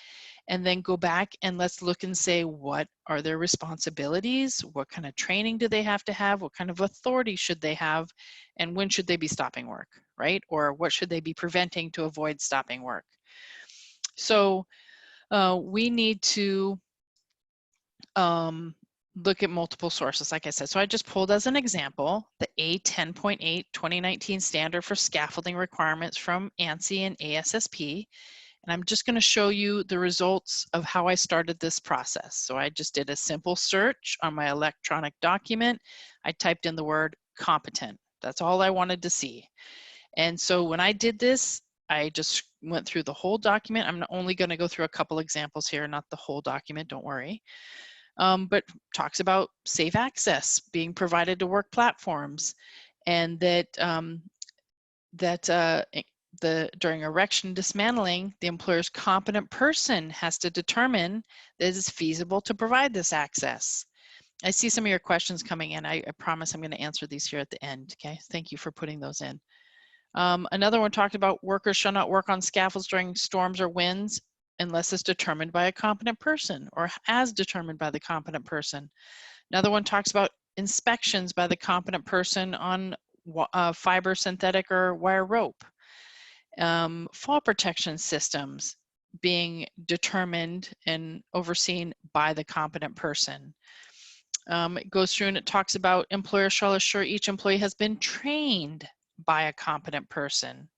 and then go back and let's look and say, what are their responsibilities? What kind of training do they have to have? What kind of authority should they have? And when should they be stopping work, right? Or what should they be preventing to avoid stopping work? So we need to look at multiple sources, like I said. So I just pulled as an example the A10.8 2019 standard for scaffolding requirements from ANSI and ASSP. And I'm just going to show you the results of how I started this process. So I just did a simple search on my electronic document. I typed in the word competent. That's all I wanted to see. And so when I did this, I just went through the whole document. I'm only going to go through a couple examples here, not the whole document, don't worry. But talks about safe access being provided to work platforms, and that during erection dismantling, the employer's competent person has to determine that it is feasible to provide this access. I see some of your questions coming in. I promise I'm going to answer these here at the end. Okay, thank you for putting those in. Another one talked about workers shall not work on scaffolds during storms or winds unless it's determined by a competent person or as determined by the competent person. Another one talks about inspections by the competent person on fiber, synthetic, or wire rope. Fall protection systems being determined and overseen by the competent person. It goes through and it talks about employers shall assure each employee has been trained by a competent person,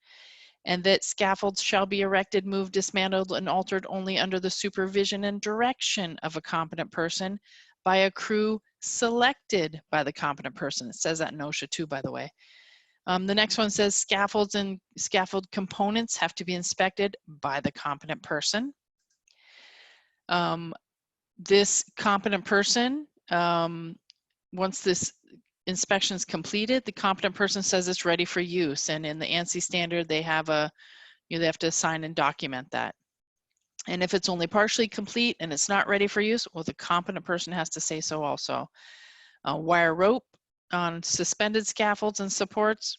and that scaffolds shall be erected, moved, dismantled, and altered only under the supervision and direction of a competent person by a crew selected by the competent person. It says that in OSHA too, by the way. The next one says scaffolds and scaffold components have to be inspected by the competent person. This competent person, once this inspection is completed, the competent person says it's ready for use, and in the ANSI standard they have they have to sign and document that. And if it's only partially complete and it's not ready for use, well, the competent person has to say so also. Wire rope on suspended scaffolds and supports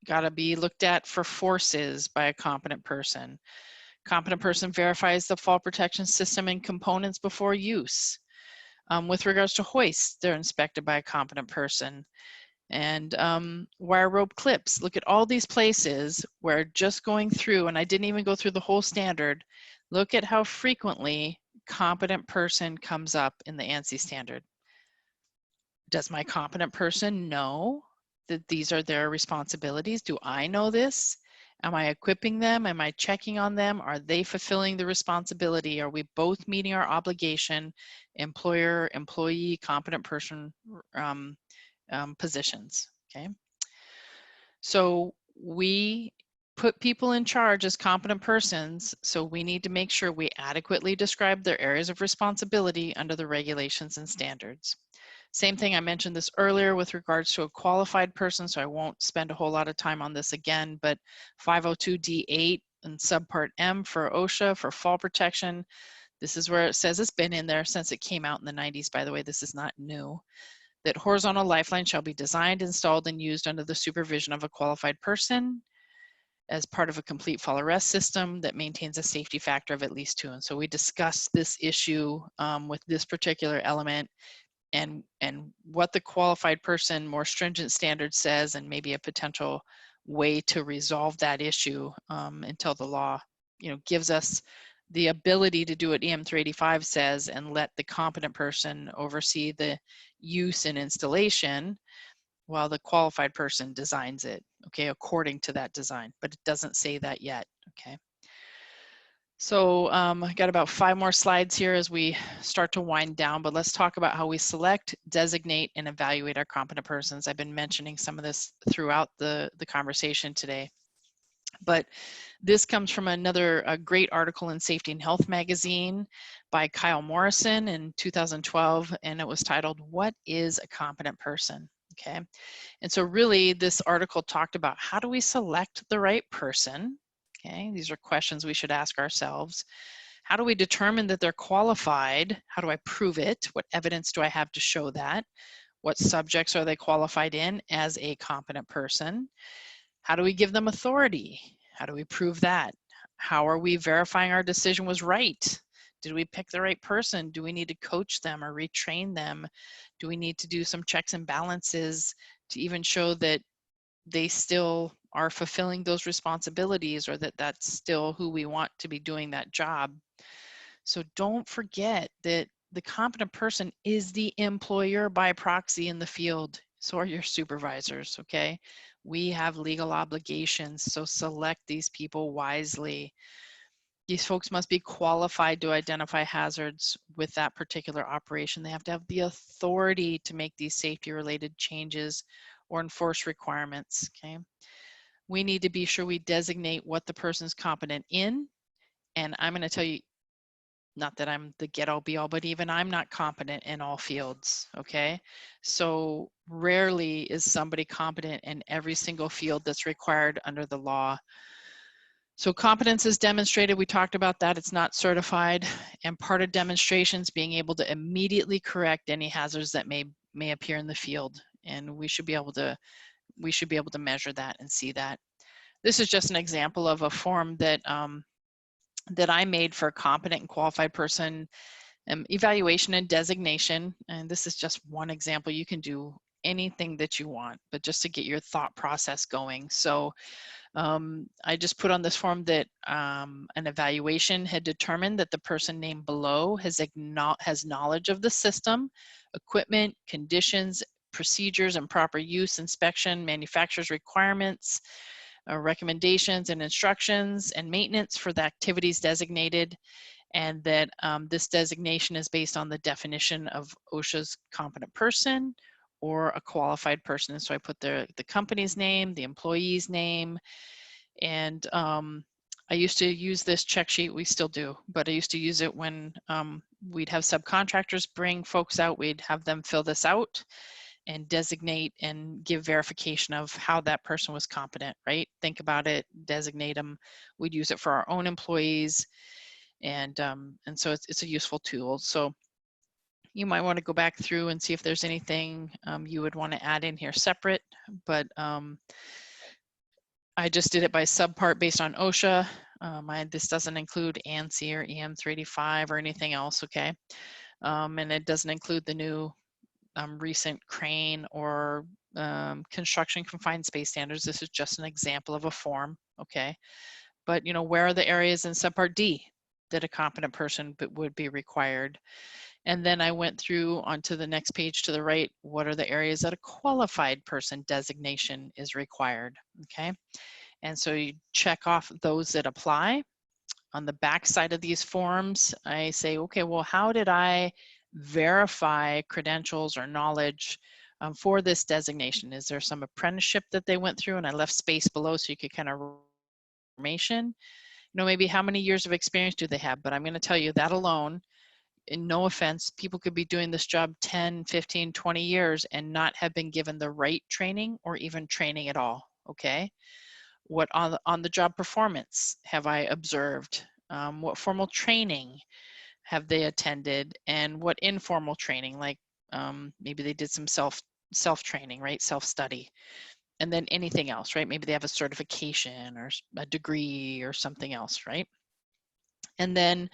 got to be looked at for forces by a competent person. Competent person verifies the fall protection system and components before use. With regards to hoists, they're inspected by a competent person. And wire rope clips, look at all these places where just going through, and I didn't even go through the whole standard, look at how frequently competent person comes up in the ANSI standard. Does my competent person know that these are their responsibilities. Do I know this? Am I equipping them? Am I checking on them? Are they fulfilling the responsibility? Are we both meeting our obligation, employer, employee, competent person positions, okay? So we put people in charge as competent persons, so we need to make sure we adequately describe their areas of responsibility under the regulations and standards. Same thing, I mentioned this earlier with regards to a qualified person, so I won't spend a whole lot of time on this again, but 502D8 and subpart M for OSHA for fall protection. This is where it says, it's been in there since it came out in the 90s, by the way, this is not new, that horizontal lifeline shall be designed, installed, and used under the supervision of a qualified person as part of a complete fall arrest system that maintains a safety factor of at least 2. And so we discussed this issue with this particular element and what the qualified person more stringent standard says, and maybe a potential way to resolve that issue until the law, gives us the ability to do what EM 385 says and let the competent person oversee the use and installation while the qualified person designs it, okay, according to that design, but it doesn't say that yet, okay. So I got about 5 more slides here as we start to wind down, but let's talk about how we select, designate, and evaluate our competent persons. I've been mentioning some of this throughout the conversation today, but this comes from a great article in Safety and Health magazine by Kyle Morrison in 2012, and it was titled, "What is a Competent Person?" Okay, and so really this article talked about how do we select the right person. Okay, these are questions we should ask ourselves. How do we determine that they're qualified? How do I prove it? What evidence do I have to show that? What subjects are they qualified in as a competent person? How do we give them authority? How do we prove that? How are we verifying our decision was right? Did we pick the right person? Do we need to coach them or retrain them? Do we need to do some checks and balances to even show that they still are fulfilling those responsibilities, or that that's still who we want to be doing that job? So don't forget that the competent person is the employer by proxy in the field. So are your supervisors, okay? We have legal obligations, so select these people wisely. These folks must be qualified to identify hazards with that particular operation. They have to have the authority to make these safety related changes or enforce requirements, okay? We need to be sure we designate what the person's competent in. And I'm going to tell you, not that I'm the get all be all, but even I'm not competent in all fields, okay? So rarely is somebody competent in every single field that's required under the law. So competence is demonstrated, we talked about that, it's not certified, and part of demonstrations being able to immediately correct any hazards that may appear in the field, and we should be able to measure that and see that. This is just an example of a form that that I made for a competent and qualified person evaluation and designation, and this is just one example. You can do anything that you want, but just to get your thought process going. So I just put on this form that an evaluation had determined that the person named below has knowledge of the system, equipment, conditions, procedures, and proper use, inspection, manufacturer's requirements, recommendations and instructions, and maintenance for the activities designated, and that this designation is based on the definition of OSHA's competent person or a qualified person. So I put the company's name, the employee's name, and I used to use this check sheet, we still do, but I used to use it when we'd have subcontractors bring folks out, we'd have them fill this out and designate and give verification of how that person was competent, right? Think about it, designate them. We'd use it for our own employees, and so it's a useful tool. So you might want to go back through and see if there's anything you would want to add in here separate, but I just did it by subpart based on OSHA. This doesn't include ANSI or EM 385 or anything else, okay? And it doesn't include the new recent crane or construction confined space standards. This is just an example of a form, okay? But where are the areas in subpart D that a competent person would be required? And then I went through onto the next page to the right. What are the areas that a qualified person designation is required? Okay. And so you check off those that apply. On the back side of these forms, I say, okay, well, how did I verify credentials or knowledge for this designation? Is there some apprenticeship that they went through? And I left space below so you could kind of information. Maybe how many years of experience do they have? But I'm going to tell you that alone, and no offense, people could be doing this job 10, 15, 20 years and not have been given the right training or even training at all, okay? What on the job performance have I observed? What formal training have they attended, and what informal training, like maybe they did some self-training, right? Self-study. And then anything else, right? Maybe they have a certification or a degree or something else, right? And then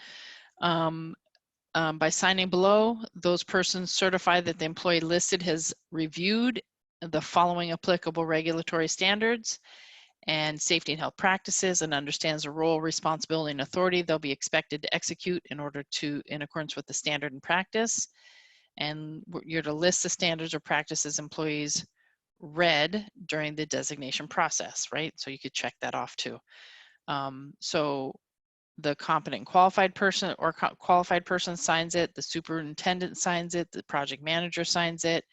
by signing below, those persons certify that the employee listed has reviewed the following applicable regulatory standards and safety and health practices and understands the role, responsibility, and authority they'll be expected to execute in accordance with the standard and practice. And you're to list the standards or practices employees read during the designation process, right? So you could check that off too. So the competent qualified person or qualified person signs it, the superintendent signs it, the project manager signs it.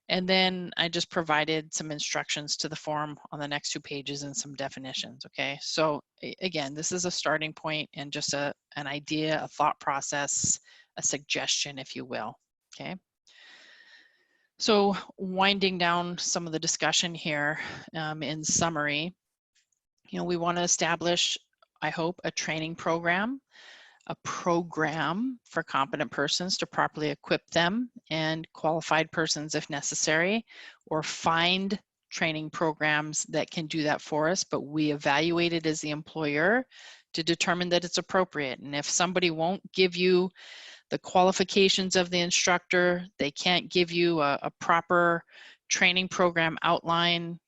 And then I just provided some instructions to the form on the next 2 pages and some definitions, okay? So again, this is a starting point and just an idea, a thought process, a suggestion, if you will, okay? So winding down some of the discussion here in summary, we want to establish, I hope, a training program, a program for competent persons to properly equip them and qualified persons if necessary, or find training programs that can do that for us, but we evaluate it as the employer to determine that it's appropriate. And if somebody won't give you the qualifications of the instructor, they can't give you a proper training program outline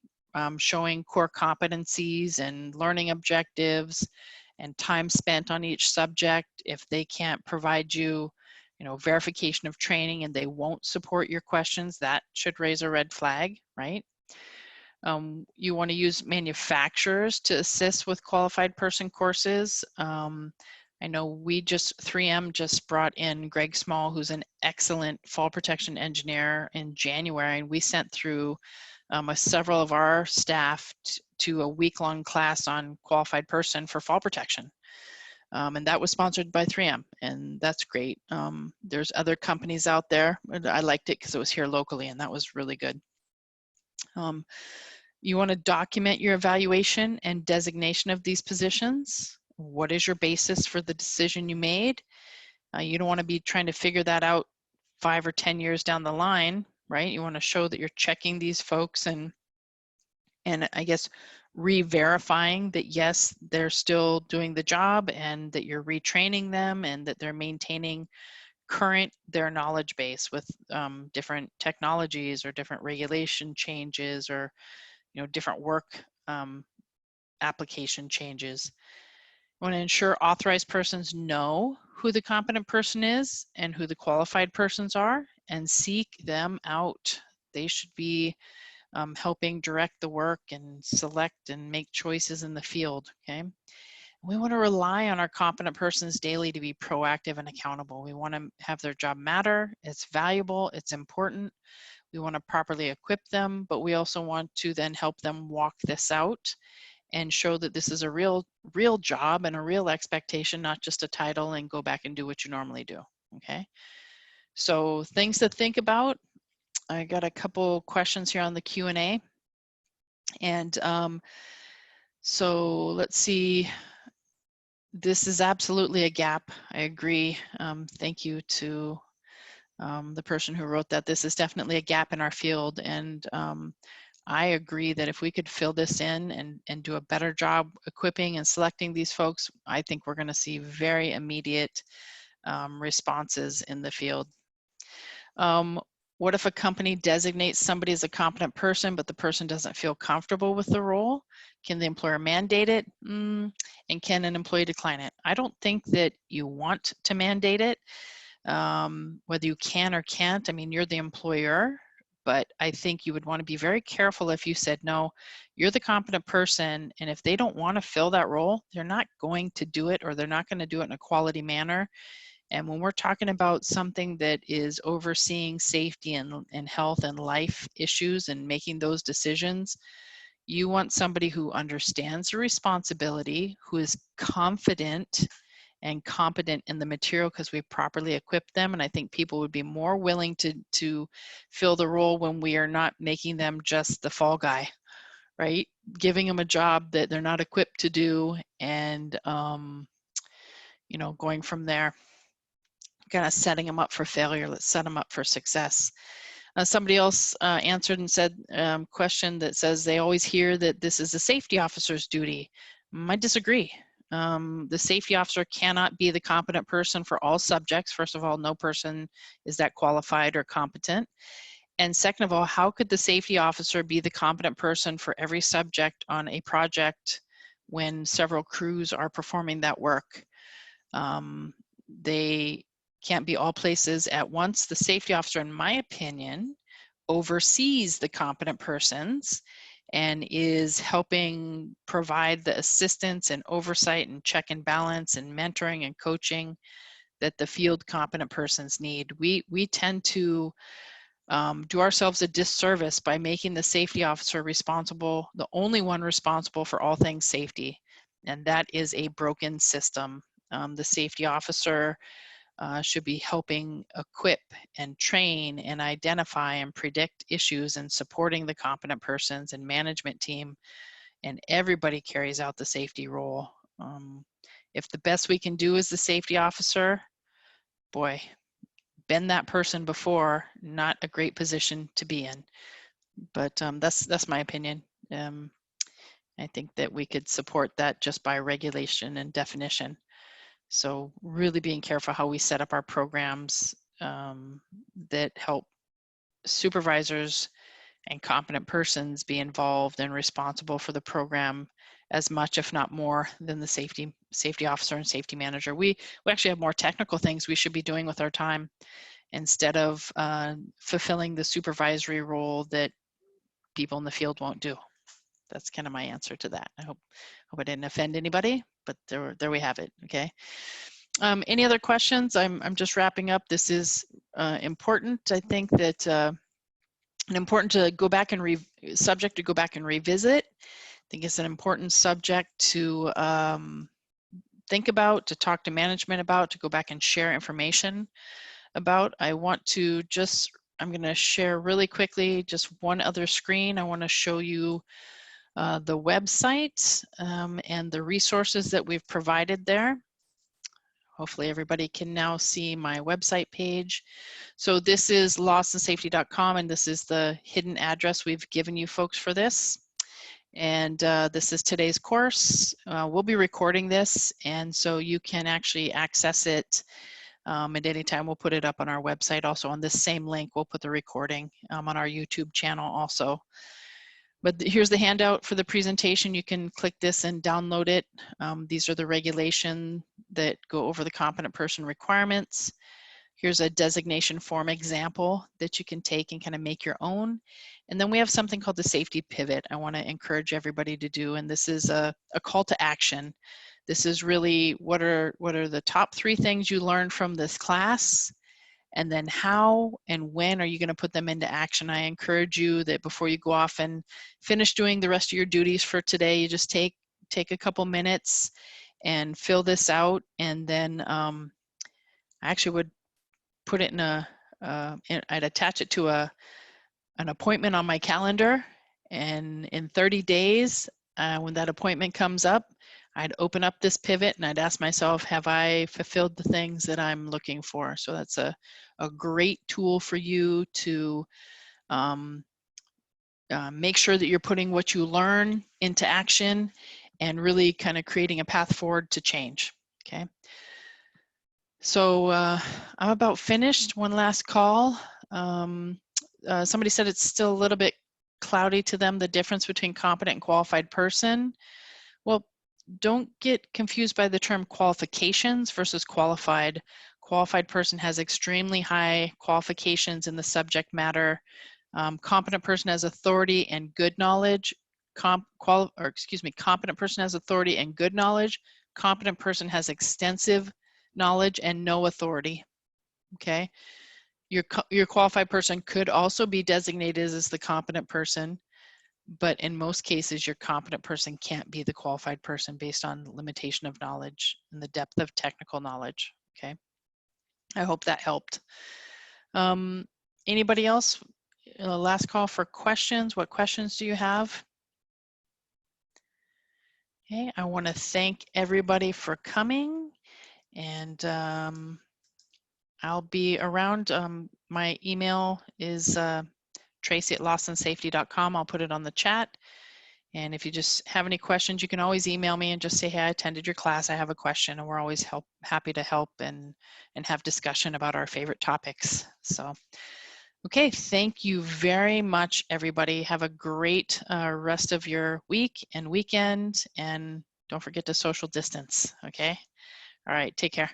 showing core competencies and learning objectives and time spent on each subject, if they can't provide you, verification of training and they won't support your questions, that should raise a red flag, right? You want to use manufacturers to assist with qualified person courses. I know 3M just brought in Greg Small, who's an excellent fall protection engineer, in January, and we sent through several of our staff to a week-long class on qualified person for fall protection. And that was sponsored by 3M, and that's great. There's other companies out there. I liked it because it was here locally, and that was really good. You want to document your evaluation and designation of these positions. What is your basis for the decision you made? You don't want to be trying to figure that out 5 or 10 years down the line, right? You want to show that you're checking these folks and I guess re-verifying that yes, they're still doing the job and that you're retraining them and that they're maintaining their knowledge base with different technologies or different regulation changes or different work application changes. You want to ensure authorized persons know who the competent person is and who the qualified persons are and seek them out. They should be helping direct the work and select and make choices in the field, okay? We want to rely on our competent persons daily to be proactive and accountable. We want to have their job matter, it's valuable, it's important. We want to properly equip them, but we also want to then help them walk this out and show that this is a real job and a real expectation, not just a title and go back and do what you normally do, okay? So things to think about. I got a couple questions here on the Q&A. And so let's see. This is absolutely a gap. I agree. Thank you to the person who wrote that. This is definitely a gap in our field. And I agree that if we could fill this in and do a better job equipping and selecting these folks, I think we're going to see very immediate responses in the field. What if a company designates somebody as a competent person, but the person doesn't feel comfortable with the role? Can the employer mandate it? And can an employee decline it? I don't think that you want to mandate it. whether you can or can't. I mean, you're the employer, but I think you would want to be very careful if you said, no, you're the competent person, and if they don't want to fill that role, they're not going to do it, or they're not going to do it in a quality manner. And when we're talking about something that is overseeing safety and health and life issues and making those decisions, you want somebody who understands the responsibility, who is confident and competent in the material because we properly equipped them. And I think people would be more willing to fill the role when we are not making them just the fall guy, right? Giving them a job that they're not equipped to do, and you know, going from there, kind of setting them up for failure. Let's set them up for success. Somebody else answered and said, question that says they always hear that this is a safety officer's duty. I disagree. The safety officer cannot be the competent person for all subjects. First of all, no person is that qualified or competent. And second of all, how could the safety officer be the competent person for every subject on a project when several crews are performing that work? They can't be all places at once. The safety officer, in my opinion, oversees the competent persons and is helping provide the assistance and oversight and check and balance and mentoring and coaching that the field competent persons need. We tend to do ourselves a disservice by making the safety officer responsible, the only one responsible for all things safety, and that is a broken system. The safety officer should be helping equip and train and identify and predict issues and supporting the competent persons and management team, and everybody carries out the safety role. If the best we can do is the safety officer, boy, been that person before, not a great position to be in. But that's my opinion. I think that we could support that just by regulation and definition. So really being careful how we set up our programs that help supervisors and competent persons be involved and responsible for the program as much, if not more, than the safety officer and safety manager. We actually have more technical things we should be doing with our time instead of fulfilling the supervisory role that people in the field won't do. That's kind of my answer to that. I hope I didn't offend anybody, but there we have it. Okay. Any other questions? I'm just wrapping up. This is important. I think that an important to go back and subject to go back and revisit. I think it's an important subject to think about, to talk to management about, to go back and share information about. I want to just, I'm going to share really quickly just one other screen. I want to show you the website and the resources that we've provided there. Hopefully everybody can now see my website page. So this is lawsonsafety.com, and this is the hidden address we've given you folks for this. And this is today's course. We'll be recording this, and so you can actually access it at any time. We'll put it up on our website. Also on this same link, we'll put the recording on our YouTube channel also. But here's the handout for the presentation. You can click this and download it. These are the regulations that go over the competent person requirements. Here's a designation form example that you can take and kind of make your own. And then we have something called the safety pivot I want to encourage everybody to do. And this is a call to action. This is really what are the top 3 things you learned from this class, and then how and when are you going to put them into action. I encourage you that before you go off and finish doing the rest of your duties for today, you just take a couple minutes and fill this out. And then I actually would put it in I'd attach it to an appointment on my calendar. And in 30 days, when that appointment comes up, I'd open up this pivot and I'd ask myself, have I fulfilled the things that I'm looking for? So that's a great tool for you to make sure that you're putting what you learn into action and really kind of creating a path forward to change. Okay. So I'm about finished. One last call. Somebody said it's still a little bit cloudy to them, the difference between competent and qualified person. Well, don't get confused by the term qualifications versus qualified. qualified person has extremely high qualifications in the subject matter. Competent person has authority and good knowledge. Competent person has authority and good knowledge. Competent person has extensive knowledge and no authority. Okay. Your qualified person could also be designated as the competent person, but in most cases, your competent person can't be the qualified person based on limitation of knowledge and the depth of technical knowledge. Okay. I hope that helped. Anybody else? Last call for questions. What questions do you have? Okay, I want to thank everybody for coming, and I'll be around. My email is tracy@lawsonsafety.com. I'll put it on the chat. And if you just have any questions, you can always email me and just say, hey, I attended your class, I have a question, and we're always happy to help and have discussion about our favorite topics. So, okay, thank you very much, everybody. Have a great rest of your week and weekend, and don't forget to social distance, okay? All right, take care.